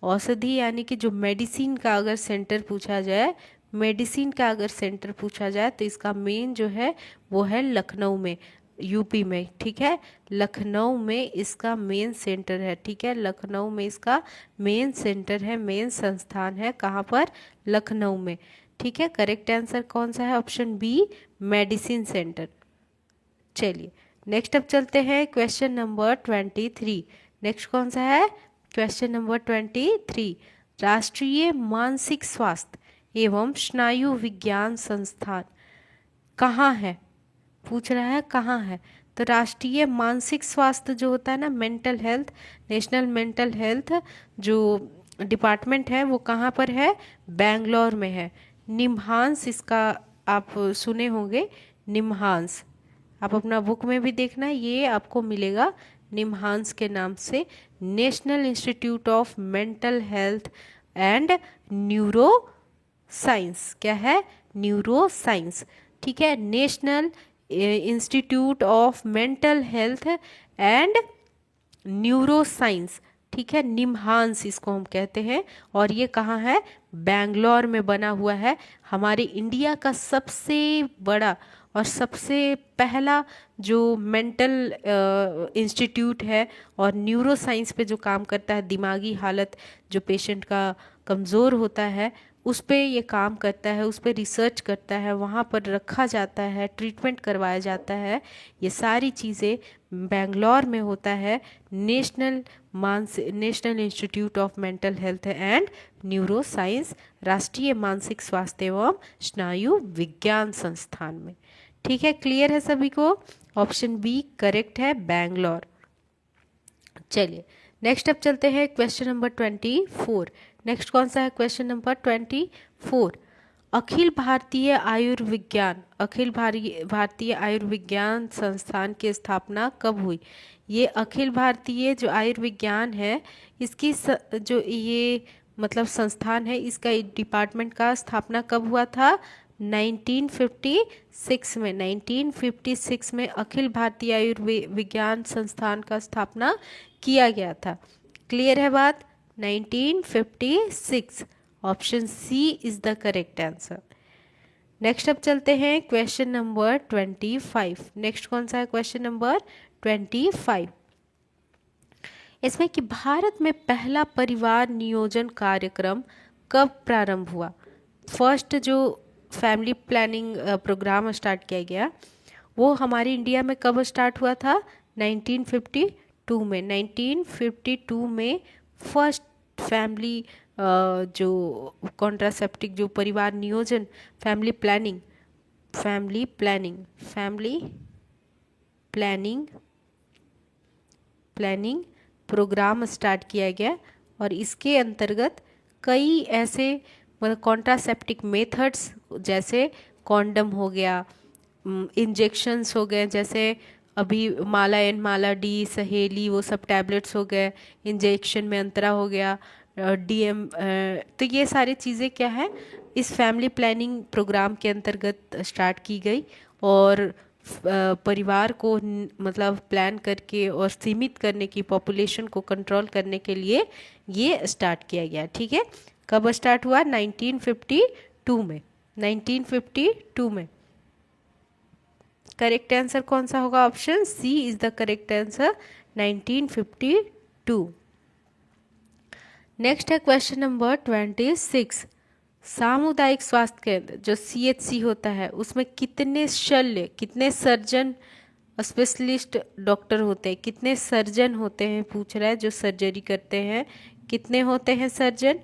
औषधि यानी कि जो मेडिसिन का अगर सेंटर पूछा जाए, मेडिसिन का अगर सेंटर पूछा जाए तो इसका मेन जो है वो है लखनऊ में, यूपी में। ठीक है, लखनऊ में इसका मेन सेंटर है। ठीक है, लखनऊ में इसका मेन सेंटर है, मेन संस्थान है। कहाँ पर? लखनऊ में। ठीक है, करेक्ट आंसर कौन सा है? Option B, medicine centre. चलिए नेक्स्ट अब चलते हैं क्वेश्चन नंबर 23। नेक्स्ट कौन सा है? Question number 23। राष्ट्रीय मानसिक स्वास्थ्य एवं स्नायु विज्ञान संस्थान कहाँ है? पूछ रहा है कहाँ है। तो राष्ट्रीय मानसिक स्वास्थ्य जो होता है ना, mental health, national mental health जो डिपार्टमेंट है वो कहाँ पर है? बेंगलोर में है। निम्हांस इसका आप सुने होंगे, निम्हांस। आप अपना बुक में भी देखना, ये आपको मिलेगा निम्हांस के नाम से। National institute of mental health and neuro science. क्या है? Neuro science. ठीक है, national institute of mental health and neuro science. ठीक है, निम्हांस इसको हम कहते हैं। और ये कहाँ है? बैंगलोर में बना हुआ है। हमारे इंडिया का सबसे बड़ा और सबसे पहला जो मेंटल इंस्टीट्यूट है और न्यूरो साइंस पे जो काम करता है, दिमागी हालत जो पेशेंट का कमज़ोर होता है उस पे ये काम करता है, उस पे रिसर्च करता है, वहाँ पर रखा जाता है, ट्रीटमेंट करवाया जाता है। ये सारी चीज़ें बेंगलोर में होता है। National institute of mental health and neuro science, राष्ट्रीय मानसिक स्वास्थ्य एवं स्नायु विज्ञान संस्थान में। ठीक है, क्लियर है सभी को? ऑप्शन बी करेक्ट है, बेंगलोर। चलिए नेक्स्ट अब चलते हैं क्वेश्चन नंबर 24। नेक्स्ट कौन सा है? Question number 24। अखिल भारतीय आयुर्विज्ञान संस्थान की स्थापना कब हुई? ये अखिल भारतीय जो आयुर्विज्ञान है, इसकी जो ये मतलब संस्थान है, इसका डिपार्टमेंट का स्थापना कब हुआ था? 1956 में। 1956 में अखिल भारतीय आयुर्विज्ञान संस्थान का स्थापना किया गया था। क्लियर है बात? 1956। Option C is the correct answer. Next अब चलते हैं क्वेश्चन नंबर 25। नेक्स्ट कौन सा है? Question number 25। इसमें कि भारत में पहला परिवार नियोजन कार्यक्रम कब प्रारंभ हुआ? फर्स्ट जो फैमिली प्लानिंग प्रोग्राम स्टार्ट किया गया वो हमारी इंडिया में कब स्टार्ट हुआ था? 1952 में। 1952 में फर्स्ट फैमिली जो कॉन्ट्रासेप्टिक जो परिवार नियोजन फैमिली प्लानिंग प्रोग्राम स्टार्ट किया गया। और इसके अंतर्गत कई ऐसे मतलब कॉन्ट्रासेप्टिक मेथड्स जैसे कॉन्डम हो गया, इंजेक्शंस हो गए, जैसे अभी माला एन, माला डी, सहेली, वो सब टैबलेट्स हो गए, इंजेक्शन में अंतरा हो गया, डीएम, तो ये सारी चीज़ें क्या है इस फैमिली प्लानिंग प्रोग्राम के अंतर्गत स्टार्ट की गई और परिवार को मतलब प्लान करके और सीमित करने की, पॉपुलेशन को कंट्रोल करने के लिए ये स्टार्ट किया गया। ठीक है, कब स्टार्ट हुआ? 1952 में। 1952 में। करेक्ट आंसर कौन सा होगा? Option C is the correct answer, 1952। Next है क्वेश्चन नंबर 26। सामुदायिक स्वास्थ्य केंद्र जो सीएचसी होता है उसमें कितने शल्य, कितने सर्जन स्पेशलिस्ट डॉक्टर होते हैं, कितने सर्जन होते हैं पूछ रहा है, जो सर्जरी करते हैं कितने होते हैं सर्जन,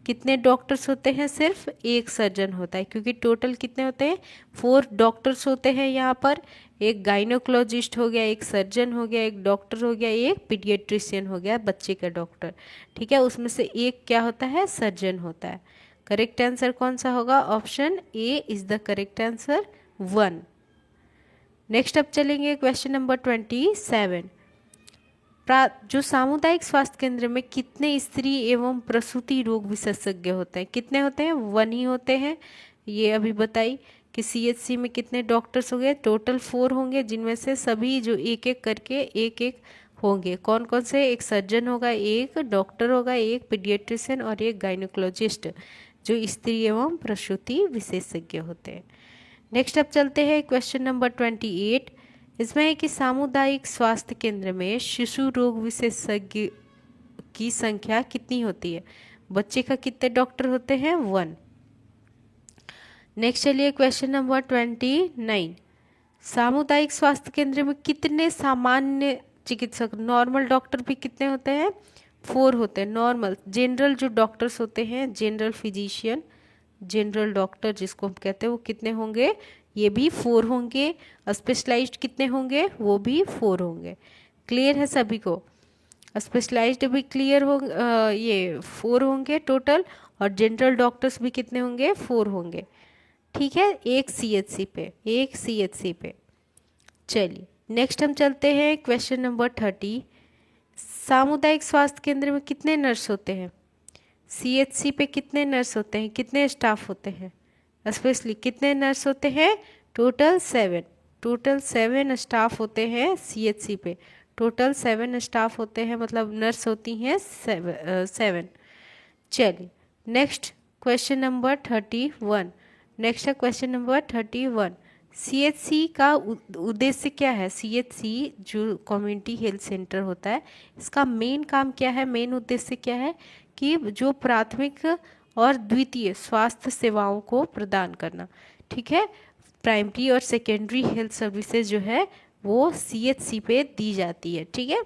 कितने डॉक्टर्स होते हैं? सिर्फ एक सर्जन होता है, क्योंकि टोटल कितने होते हैं? 4 डॉक्टर्स होते हैं यहाँ पर। एक गाइनोकोलॉजिस्ट हो गया, एक सर्जन हो गया, एक डॉक्टर हो गया, एक पीडियाट्रिशियन हो गया, बच्चे का डॉक्टर। ठीक है, उसमें से एक क्या होता है? सर्जन होता है। करेक्ट आंसर कौन सा होगा? Option A is the correct answer, 1। Next अब चलेंगे क्वेश्चन नंबर 27। जो सामुदायिक स्वास्थ्य केंद्र में कितने स्त्री एवं प्रसूति रोग विशेषज्ञ होते हैं? कितने होते हैं? 1 ही होते हैं। ये अभी बताई कि सीएचसी में कितने डॉक्टर्स हो गए? टोटल 4 होंगे, जिनमें से सभी जो एक एक करके एक एक होंगे। कौन कौन से? एक सर्जन होगा, एक डॉक्टर होगा, एक पीडियाट्रिशियन और एक गायनोकोलॉजिस्ट, जो स्त्री एवं प्रसूति विशेषज्ञ होते हैं। नेक्स्ट अब चलते हैं क्वेश्चन नंबर 28। इसमें है कि सामुदायिक स्वास्थ्य केंद्र में शिशु रोग विशेषज्ञ की संख्या कितनी होती है? बच्चे का कितने डॉक्टर होते हैं? 1। नेक्स्ट चलिए क्वेश्चन नंबर 29। सामुदायिक स्वास्थ्य केंद्र में कितने सामान्य चिकित्सक, नॉर्मल डॉक्टर भी कितने होते हैं? 4 होते हैं। नॉर्मल जनरल जो डॉक्टर्स होते हैं, जनरल फिजिशियन, जनरल डॉक्टर जिसको हम कहते हैं, वो कितने होंगे? ये भी 4 होंगे। स्पेशलाइज्ड कितने होंगे? वो भी 4 होंगे। क्लियर है सभी को? स्पेशलाइज्ड भी क्लियर हो, ये 4 होंगे टोटल, और जनरल डॉक्टर्स भी कितने होंगे? 4 होंगे। ठीक है, एक सीएचसी पे, एक सीएचसी पे। चलिए नेक्स्ट हम चलते हैं क्वेश्चन नंबर 30। सामुदायिक स्वास्थ्य केंद्र में कितने नर्स होते हैं? सीएचसी पे कितने नर्स होते हैं? कितने स्टाफ होते हैं? स्पेशली कितने नर्स होते हैं? टोटल 7। टोटल 7 स्टाफ होते हैं सीएचसी पे। टोटल 7 स्टाफ होते हैं, मतलब नर्स होती हैं 7। चलिए नेक्स्ट क्वेश्चन नंबर 31। नेक्स्ट है क्वेश्चन नंबर 31। सीएचसी का उद्देश्य क्या है? सीएचसी जो कम्युनिटी हेल्थ सेंटर होता है, इसका मेन काम क्या है? मेन उद्देश्य क्या है? कि जो प्राथमिक और द्वितीय स्वास्थ्य सेवाओं को प्रदान करना। ठीक है, प्राइमरी और सेकेंडरी हेल्थ सर्विसेज जो है वो सीएचसी पे दी जाती है। ठीक है,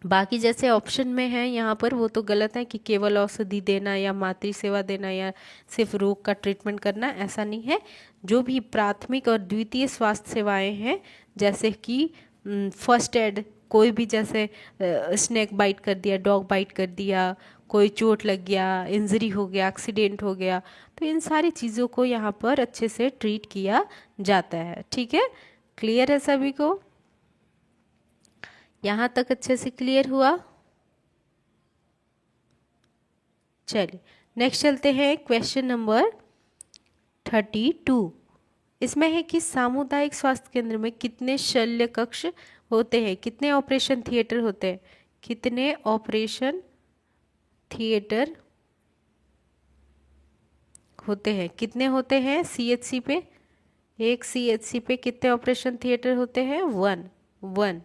बाकी जैसे ऑप्शन में है यहाँ पर, वो तो गलत है कि केवल औषधि देना या मातृ सेवा देना या सिर्फ रोग का ट्रीटमेंट करना, ऐसा नहीं है। जो भी प्राथमिक और द्वितीय स्वास्थ्य सेवाएं हैं, जैसे कि फर्स्ट एड, कोई भी जैसे स्नेक बाइट कर दिया, डॉग बाइट कर दिया, कोई चोट लग गया, इंजरी हो गया, एक्सीडेंट हो गया, तो इन सारी चीज़ों को यहाँ पर अच्छे से ट्रीट किया जाता है। ठीक है, क्लियर है सभी को? यहाँ तक अच्छे से क्लियर हुआ? चलिए नेक्स्ट चलते हैं क्वेश्चन नंबर 32। इसमें है कि सामुदायिक स्वास्थ्य केंद्र में कितने शल्य कक्ष होते हैं? कितने ऑपरेशन थिएटर होते हैं? कितने ऑपरेशन थिएटर होते हैं? कितने होते हैं सीएचसी पे? एक सीएचसी पे कितने ऑपरेशन थिएटर होते हैं? 1।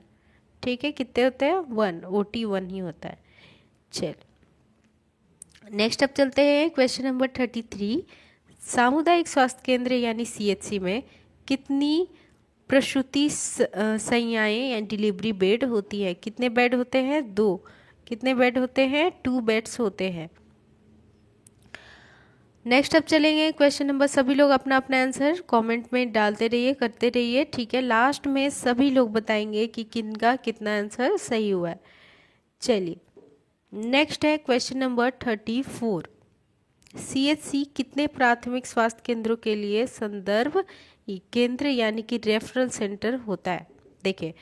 ठीक है, कितने होते हैं? 1। ओटी 1 ही होता है। चल नेक्स्ट अब चलते हैं क्वेश्चन नंबर 33। सामुदायिक स्वास्थ्य केंद्र यानी सीएचसी में कितनी प्रसूति संज्ञाएं या डिलीवरी बेड होती है? कितने बेड होते हैं? 2। कितने बेड होते हैं? 2 बेड्स होते हैं। नेक्स्ट अब चलेंगे क्वेश्चन नंबर, सभी लोग अपना अपना आंसर कमेंट में डालते रहिए, करते रहिए। ठीक है, लास्ट में सभी लोग बताएंगे कि किनका कितना आंसर सही हुआ है। चलिए नेक्स्ट है क्वेश्चन नंबर 34। सीएचसी कितने प्राथमिक स्वास्थ्य केंद्रों के लिए संदर्भ केंद्र यानी कि रेफरल सेंटर होता है? देखिए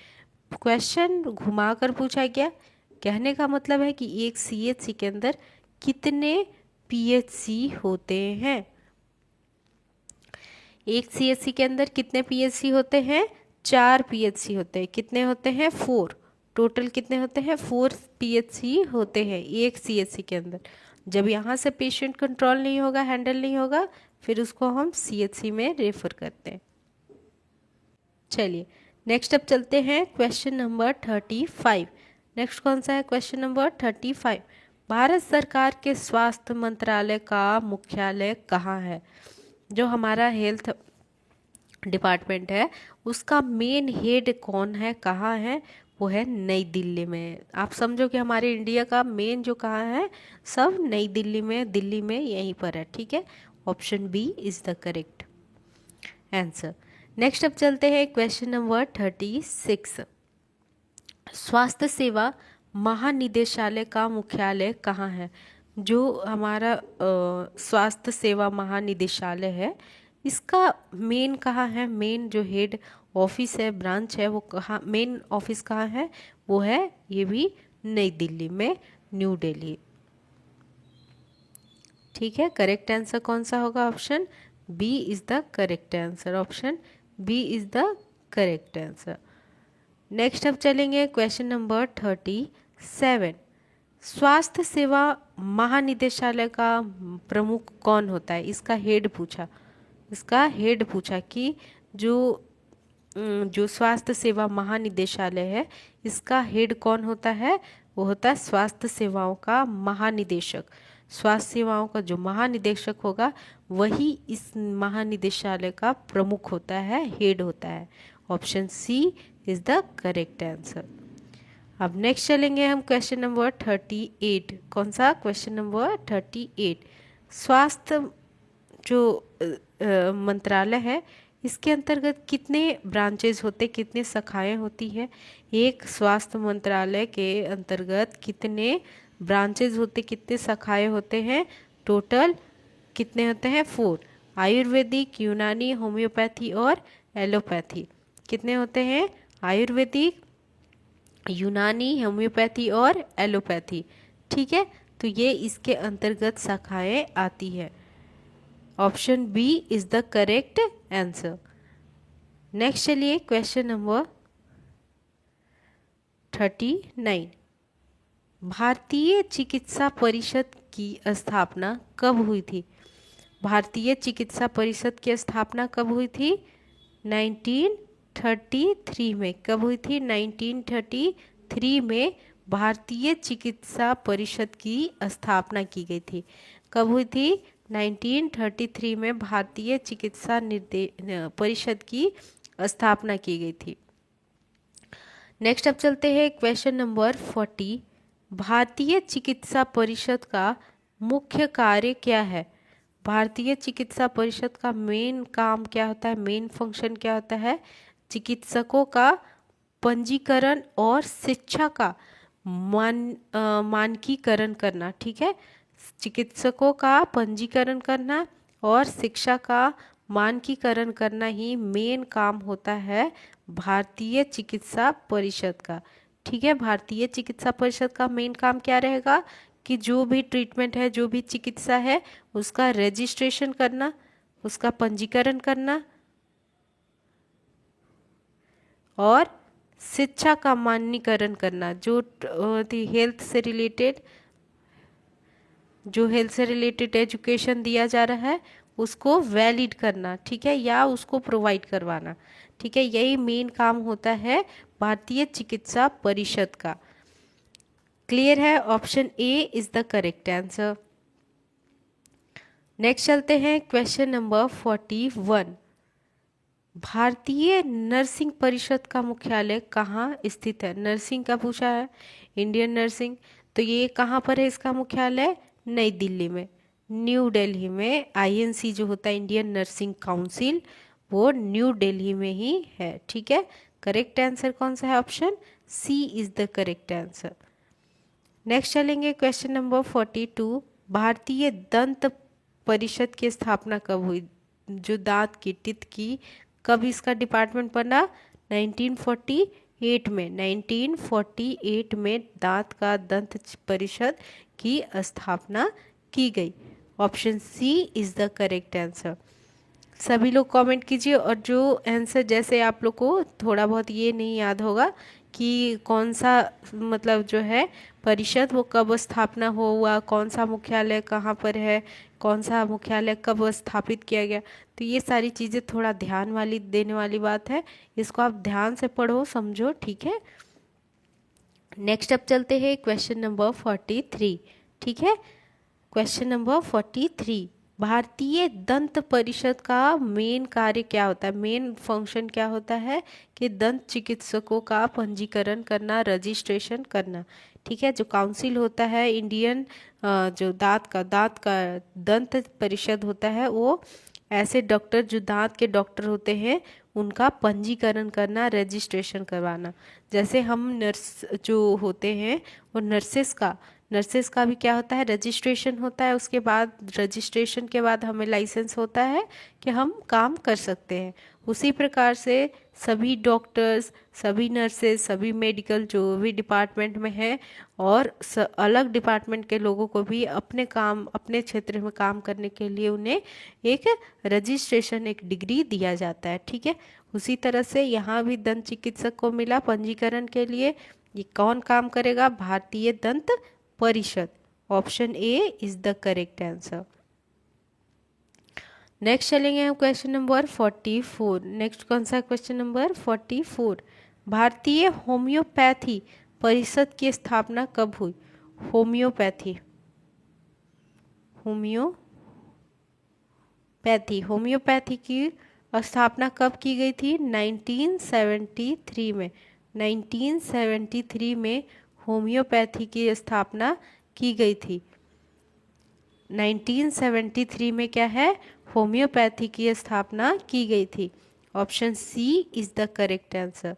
क्वेश्चन घुमा कर पूछा गया, कहने का मतलब है कि एक सीएचसी के अंदर कितने पीएचसी होते हैं। एक सीएचसी के अंदर कितने पीएचसी होते हैं? 4 पीएचसी होते हैं। कितने होते हैं? 4। टोटल कितने होते हैं? 4 पीएचसी होते हैं एक सीएचसी के अंदर। जब यहाँ से पेशेंट कंट्रोल नहीं होगा, हैंडल नहीं होगा, फिर उसको हम सीएचसी में रेफर करते हैं। चलिए नेक्स्ट अब चलते हैं क्वेश्चन नंबर 35। नेक्स्ट कौन सा है? Question number 35। भारत सरकार के स्वास्थ्य मंत्रालय का मुख्यालय कहाँ है? जो हमारा हेल्थ डिपार्टमेंट है उसका मेन हेड कौन है, कहाँ है? वो है नई दिल्ली में। आप समझो कि हमारे इंडिया का मेन जो कहाँ है, सब नई दिल्ली में, दिल्ली में यहीं पर है। ठीक है, option B is the correct answer. Next अब चलते हैं क्वेश्चन नंबर 36। स्वास्थ्य सेवा महानिदेशालय का मुख्यालय कहाँ है? जो हमारा स्वास्थ्य सेवा महानिदेशालय है इसका मेन कहाँ है? मेन जो हेड ऑफिस है, ब्रांच है, वो कहाँ, मेन ऑफिस कहाँ है? वो है ये भी नई दिल्ली में, न्यू दिल्ली। ठीक है, करेक्ट आंसर कौन सा होगा? Option B is the correct answer. Option B is the correct answer. Next अब चलेंगे क्वेश्चन नंबर 37। स्वास्थ्य सेवा महानिदेशालय का प्रमुख कौन होता है? इसका हेड पूछा, इसका हेड पूछा कि जो स्वास्थ्य सेवा महानिदेशालय है इसका हेड कौन होता है? वो होता है स्वास्थ्य सेवाओं का महानिदेशक। स्वास्थ्य सेवाओं का जो महानिदेशक होगा वही इस महानिदेशालय का प्रमुख होता है, हेड होता है। Option C is the correct answer. अब नेक्स्ट चलेंगे हम क्वेश्चन नंबर 38। कौन सा? Question number 38। स्वास्थ्य जो मंत्रालय है इसके अंतर्गत कितने ब्रांचेज होते, कितने शाखाएं होती है? एक स्वास्थ्य मंत्रालय के अंतर्गत कितने ब्रांचेज होते, कितने शाखाएं होते हैं? टोटल कितने होते हैं? 4। आयुर्वेदिक, यूनानी, होम्योपैथी और एलोपैथी। कितने होते हैं? आयुर्वेदिक, यूनानी, होम्योपैथी और एलोपैथी। ठीक है, तो ये इसके अंतर्गत शाखाएं आती है। Option B is the correct answer. Next चलिए क्वेश्चन नंबर 39। भारतीय चिकित्सा परिषद की स्थापना कब हुई थी? भारतीय चिकित्सा परिषद की स्थापना कब हुई थी? 1933 में। कब हुई थी? 1933 में भारतीय चिकित्सा परिषद की स्थापना की गई थी। कब हुई थी? 1933 में भारतीय चिकित्सा परिषद की स्थापना की गई थी। नेक्स्ट अब चलते हैं क्वेश्चन नंबर 40। भारतीय चिकित्सा परिषद का मुख्य कार्य क्या है? भारतीय चिकित्सा परिषद का मेन काम क्या होता है? मेन फंक्शन क्या होता है? चिकित्सकों का पंजीकरण और शिक्षा का मानकीकरण करना। ठीक है, चिकित्सकों का पंजीकरण करना और शिक्षा का मानकीकरण करना ही मेन काम होता है भारतीय चिकित्सा परिषद का। ठीक है, भारतीय चिकित्सा परिषद का मेन काम क्या रहेगा? कि जो भी ट्रीटमेंट है, जो भी चिकित्सा है, उसका रजिस्ट्रेशन करना, उसका पंजीकरण करना और शिक्षा का मानकीकरण करना। जो हेल्थ से रिलेटेड एजुकेशन दिया जा रहा है उसको वैलिड करना। ठीक है, या उसको प्रोवाइड करवाना। ठीक है, यही मेन काम होता है भारतीय चिकित्सा परिषद का। क्लियर है? Option A is the correct answer. Next चलते हैं क्वेश्चन नंबर 41। भारतीय नर्सिंग परिषद का मुख्यालय कहाँ स्थित है? नर्सिंग का पूछा है, इंडियन नर्सिंग, तो ये कहाँ पर है इसका मुख्यालय? नई दिल्ली में, न्यू दिल्ली में। आईएनसी जो होता है, इंडियन नर्सिंग काउंसिल, वो न्यू दिल्ली में ही है। ठीक है, करेक्ट आंसर कौन सा है? Option C is the correct answer. Next चलेंगे क्वेश्चन नंबर 42। भारतीय दंत परिषद की स्थापना कब हुई? जो दांत की, टीथ की, कब इसका डिपार्टमेंट बना? 1948 में 1948 में दंत परिषद की स्थापना की गई। Option C is the correct answer. सभी लोग कमेंट कीजिए। और जो आंसर, जैसे आप लोग को थोड़ा बहुत ये नहीं याद होगा कि कौन सा मतलब जो है परिषद वो कब स्थापना हुआ, कौन सा मुख्यालय कहाँ पर है, कौन सा मुख्यालय कब स्थापित किया गया, तो ये सारी चीज़ें थोड़ा ध्यान वाली देने वाली बात है। इसको आप ध्यान से पढ़ो, समझो, ठीक है। नेक्स्ट अब चलते हैं क्वेश्चन नंबर 43। ठीक है, क्वेश्चन नंबर 43, भारतीय दंत परिषद का मेन कार्य क्या होता है, मेन फंक्शन क्या होता है कि दंत चिकित्सकों का पंजीकरण करना, रजिस्ट्रेशन करना। ठीक है, जो काउंसिल होता है इंडियन, जो दांत का दंत परिषद होता है, वो ऐसे डॉक्टर जो दांत के डॉक्टर होते हैं उनका पंजीकरण करना, रजिस्ट्रेशन करवाना। जैसे हम नर्स जो होते हैं वो नर्सेस का भी क्या होता है, रजिस्ट्रेशन होता है। उसके बाद रजिस्ट्रेशन के बाद हमें लाइसेंस होता है कि हम काम कर सकते हैं। उसी प्रकार से सभी डॉक्टर्स, सभी नर्सेस, सभी मेडिकल जो भी डिपार्टमेंट में है और अलग डिपार्टमेंट के लोगों को भी अपने काम, अपने क्षेत्र में काम करने के लिए उन्हें एक रजिस्ट्रेशन, एक डिग्री दिया जाता है। ठीक है, उसी तरह से यहाँ भी दंत चिकित्सक को मिला पंजीकरण के लिए। ये कौन काम करेगा, भारतीय दंत परिषद। Option A is the correct answer. Next चलेंगे हम क्वेश्चन नंबर 44। नेक्स्ट कौन सा क्वेश्चन नंबर 44, भारतीय होम्योपैथी परिषद की स्थापना कब हुई। होम्योपैथी की स्थापना कब की गई थी, 1973 में। 1973 में होम्योपैथी की स्थापना की गई थी। 1973 में क्या है, होम्योपैथी की स्थापना की गई थी। Option C is the correct answer.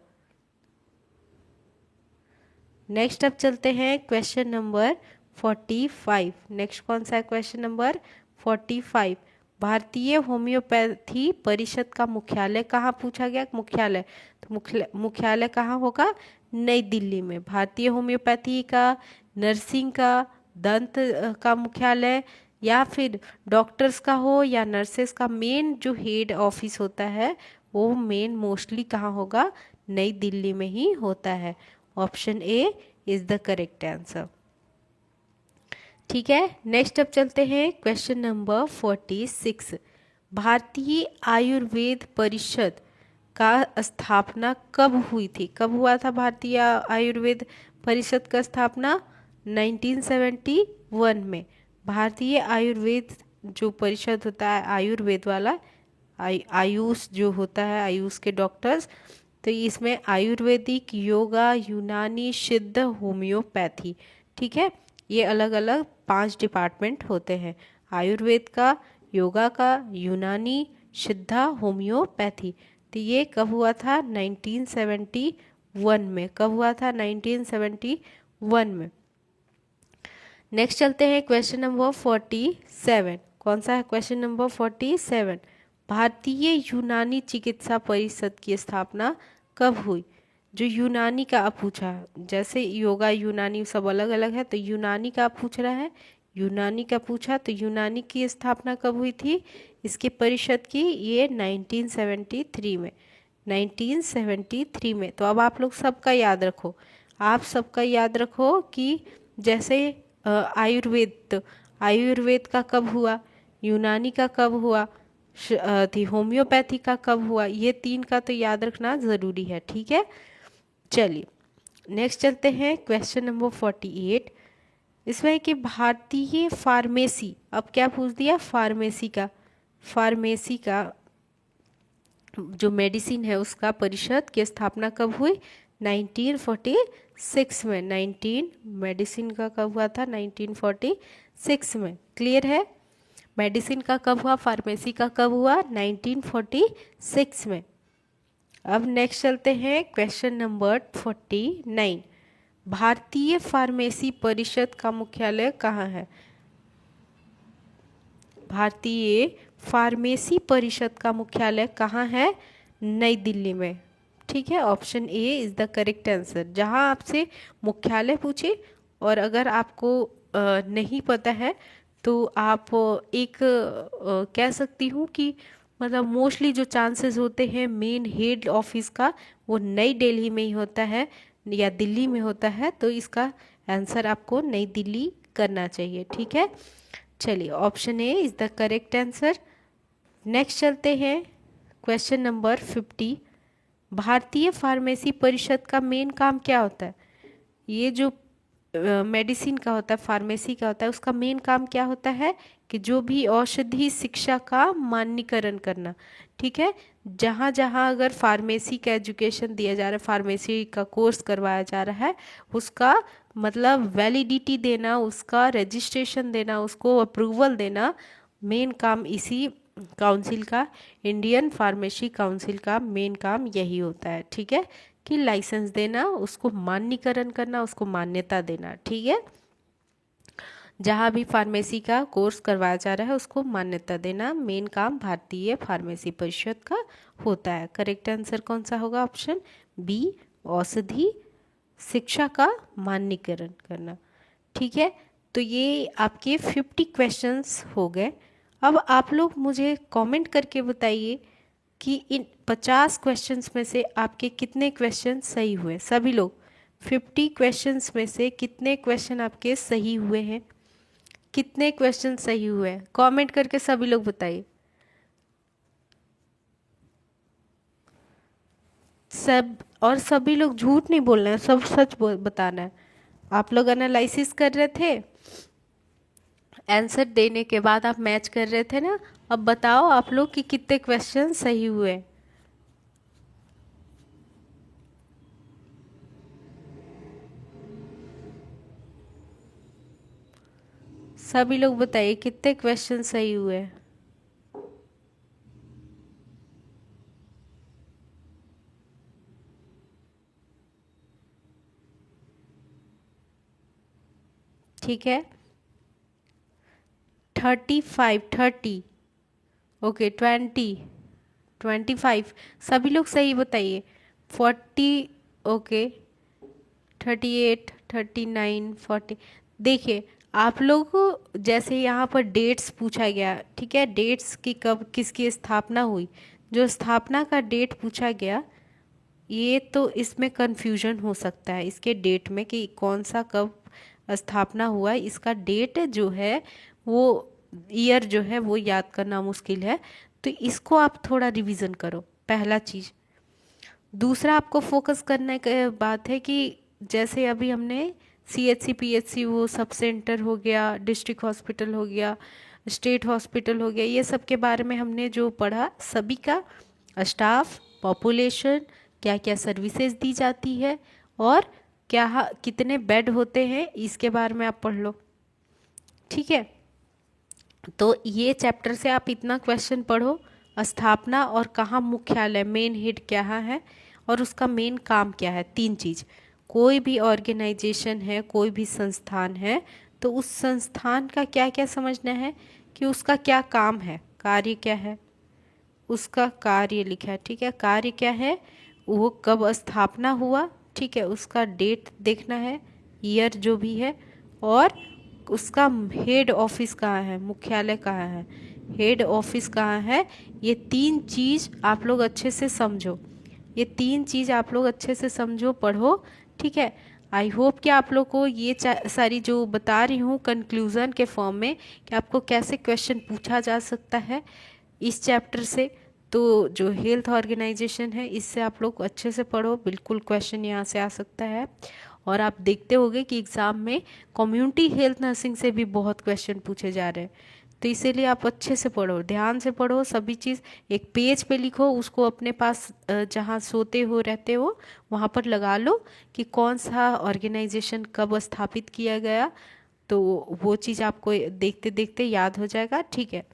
Next अब चलते हैं क्वेश्चन नंबर 45। नेक्स्ट कौन सा है, क्वेश्चन नंबर 45, भारतीय होम्योपैथी परिषद का मुख्यालय कहाँ, पूछा गया मुख्यालय, तो मुख्यालय कहाँ होगा, नई दिल्ली में। भारतीय होम्योपैथी का, नर्सिंग का, दंत का मुख्यालय, या फिर डॉक्टर्स का हो या नर्सेस का मेन जो हेड ऑफिस होता है वो मेन मोस्टली कहाँ होगा, नई दिल्ली में ही होता है। Option A is the correct answer. ठीक है, नेक्स्ट अब चलते हैं क्वेश्चन नंबर 46, भारतीय आयुर्वेद परिषद का स्थापना कब हुई थी, कब हुआ था भारतीय आयुर्वेद परिषद का स्थापना, 1971 में। भारतीय आयुर्वेद जो परिषद होता है, आयुर्वेद वाला, आयुष जो होता है, आयुष के डॉक्टर्स, तो इसमें आयुर्वेदिक, योगा, यूनानी, सिद्ध, होम्योपैथी। ठीक है, ये अलग अलग 5 डिपार्टमेंट होते हैं, आयुर्वेद का, योगा का, यूनानी, सिद्धा, होम्योपैथी। तो ये कब हुआ था, 1971 में। कब हुआ था, 1971 में। नेक्स्ट चलते हैं क्वेश्चन नंबर 47। कौन सा है, क्वेश्चन नंबर 47, भारतीय यूनानी चिकित्सा परिषद की स्थापना कब हुई। जो यूनानी का आप पूछा, जैसे योगा, यूनानी सब अलग अलग है, तो यूनानी का आप पूछ रहा है, यूनानी का पूछा, तो यूनानी की स्थापना कब हुई थी इसके परिषद की, ये 1973 में। 1973 में। तो अब आप लोग सबका याद रखो, आप सबका याद रखो कि जैसे आयुर्वेद का कब हुआ, यूनानी का कब हुआ, थी होम्योपैथी का कब हुआ, ये 3 का तो याद रखना ज़रूरी है। ठीक है, चलिए नेक्स्ट चलते हैं क्वेश्चन नंबर 48। इसमें कि भारतीय फार्मेसी, अब क्या पूछ दिया, फार्मेसी का जो मेडिसिन है उसका परिषद की स्थापना कब हुई, 1946 में। मेडिसिन का कब हुआ था, 1946 में। क्लियर है, मेडिसिन का कब हुआ, फार्मेसी का कब हुआ, 1946 में। अब नेक्स्ट चलते हैं क्वेश्चन नंबर 49, भारतीय फार्मेसी परिषद का मुख्यालय कहाँ है। भारतीय फार्मेसी परिषद का मुख्यालय कहाँ है, नई दिल्ली में। ठीक है, option A is the correct answer. जहाँ आपसे मुख्यालय पूछे और अगर आपको नहीं पता है तो आप एक कह सकती हूँ कि मतलब मोस्टली जो चांसेस होते हैं मेन हेड ऑफिस का वो नई दिल्ली में ही होता है या दिल्ली में होता है, तो इसका आंसर आपको नई दिल्ली करना चाहिए। ठीक है, चलिए option A is the correct answer. Next चलते हैं क्वेश्चन नंबर 50। भारतीय फार्मेसी परिषद का मेन काम क्या होता है? ये जो मेडिसिन का होता है, फार्मेसी का होता है, उसका मेन काम क्या होता है कि जो भी औषधि शिक्षा का मान्यीकरण करना। ठीक है, जहाँ जहाँ अगर फार्मेसी का एजुकेशन दिया जा रहा है, फार्मेसी का कोर्स करवाया जा रहा है, उसका मतलब वैलिडिटी देना, उसका रजिस्ट्रेशन देना, उसको अप्रूवल देना, मेन काम इसी काउंसिल का, इंडियन फार्मेसी काउंसिल का मेन काम यही होता है। ठीक है, कि लाइसेंस देना, उसको मान्यीकरण करना, उसको मान्यता देना। ठीक है, जहाँ भी फार्मेसी का कोर्स करवाया जा रहा है उसको मान्यता देना मेन काम भारतीय फार्मेसी परिषद का होता है। करेक्ट आंसर कौन सा होगा? ऑप्शन बी, औषधि शिक्षा का मान्यीकरण करना। ठीक है, तो ये आपके 50 क्वेश्चंस हो गए। अब आप लोग मुझे कमेंट करके बताइए कि इन 50 क्वेश्चंस में से आपके कितने क्वेश्चन सही हुए। सभी लोग 50 क्वेश्चंस में से कितने क्वेश्चन आपके सही हुए हैं? कितने क्वेश्चन सही हुए हैं? कमेंट करके सभी लोग बताइए। सब, और सभी लोग झूठ नहीं बोलना है, सब सच बताना है। आप लोग एनालिसिस कर रहे थे, आंसर देने के बाद आप मैच कर रहे थे ना, अब बताओ आप लोग कि कितने क्वेश्चन सही हुए। सभी लोग बताइए कितने क्वेश्चन सही हुए। ठीक है, 35, 30, ओके 20, 25, सभी लोग सही बताइए। 40, ओके 38, 39, 40। देखिए आप लोग को जैसे यहाँ पर डेट्स पूछा गया, ठीक है, डेट्स की कब किसकी स्थापना हुई, जो स्थापना का डेट पूछा गया, ये तो इसमें कंफ्यूजन हो सकता है इसके डेट में कि कौन सा कब स्थापना हुआ। इसका डेट जो है वो ईयर जो है वो याद करना मुश्किल है, तो इसको आप थोड़ा रिवीजन करो, पहला चीज़। दूसरा आपको फोकस करने की बात है कि जैसे अभी हमने CHC PHC वो सब सेंटर हो गया, डिस्ट्रिक्ट हॉस्पिटल हो गया, स्टेट हॉस्पिटल हो गया, ये सब के बारे में हमने जो पढ़ा, सभी का स्टाफ, पॉपुलेशन, क्या क्या सर्विसेज दी जाती है और क्या कितने बेड होते हैं, इसके बारे में आप पढ़ लो। ठीक है, तो ये चैप्टर से आप इतना क्वेश्चन पढ़ो, स्थापना और कहाँ मुख्यालय, मेन हेड क्या है और उसका मेन काम क्या है। तीन चीज़, कोई भी ऑर्गेनाइजेशन है, कोई भी संस्थान है, तो उस संस्थान का क्या क्या समझना है कि उसका क्या काम है, कार्य क्या है, उसका कार्य लिखा है। ठीक है, कार्य क्या है, वो कब स्थापना हुआ, ठीक है, उसका डेट देखना है, ईयर जो भी है, और उसका हेड ऑफिस कहाँ है, मुख्यालय कहाँ है, हेड ऑफिस कहाँ है। ये तीन चीज़ आप लोग अच्छे से समझो, ये तीन चीज़ आप लोग अच्छे से समझो, पढ़ो। ठीक है, आई होप कि आप लोग को ये सारी जो बता रही हूँ कंक्लूज़न के फॉर्म में कि आपको कैसे क्वेश्चन पूछा जा सकता है इस चैप्टर से। तो जो हेल्थ ऑर्गेनाइजेशन है इससे आप लोग अच्छे से पढ़ो, बिल्कुल क्वेश्चन यहाँ से आ सकता है। और आप देखते होंगे कि एग्ज़ाम में कम्युनिटी हेल्थ नर्सिंग से भी बहुत क्वेश्चन पूछे जा रहे हैं, तो इसीलिए आप अच्छे से पढ़ो, ध्यान से पढ़ो, सभी चीज़ एक पेज पे लिखो, उसको अपने पास जहाँ सोते हो रहते हो वहाँ पर लगा लो कि कौन सा ऑर्गेनाइजेशन कब स्थापित किया गया, तो वो चीज़ आपको देखते देखते याद हो जाएगा। ठीक है,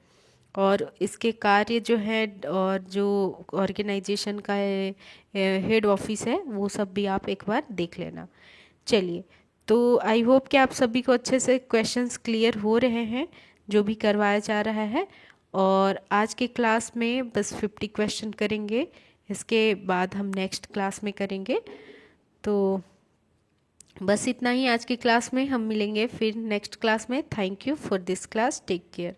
और इसके कार्य जो है और जो ऑर्गेनाइजेशन का हेड ऑफिस है वो सब भी आप एक बार देख लेना। चलिए, तो आई होप कि आप सभी को अच्छे से क्वेश्चंस क्लियर हो रहे हैं जो भी करवाया जा रहा है। और आज के क्लास में बस 50 क्वेश्चन करेंगे, इसके बाद हम नेक्स्ट क्लास में करेंगे। तो बस इतना ही आज की क्लास में। हम मिलेंगे फिर नेक्स्ट क्लास में। Thank you for this class. Take care.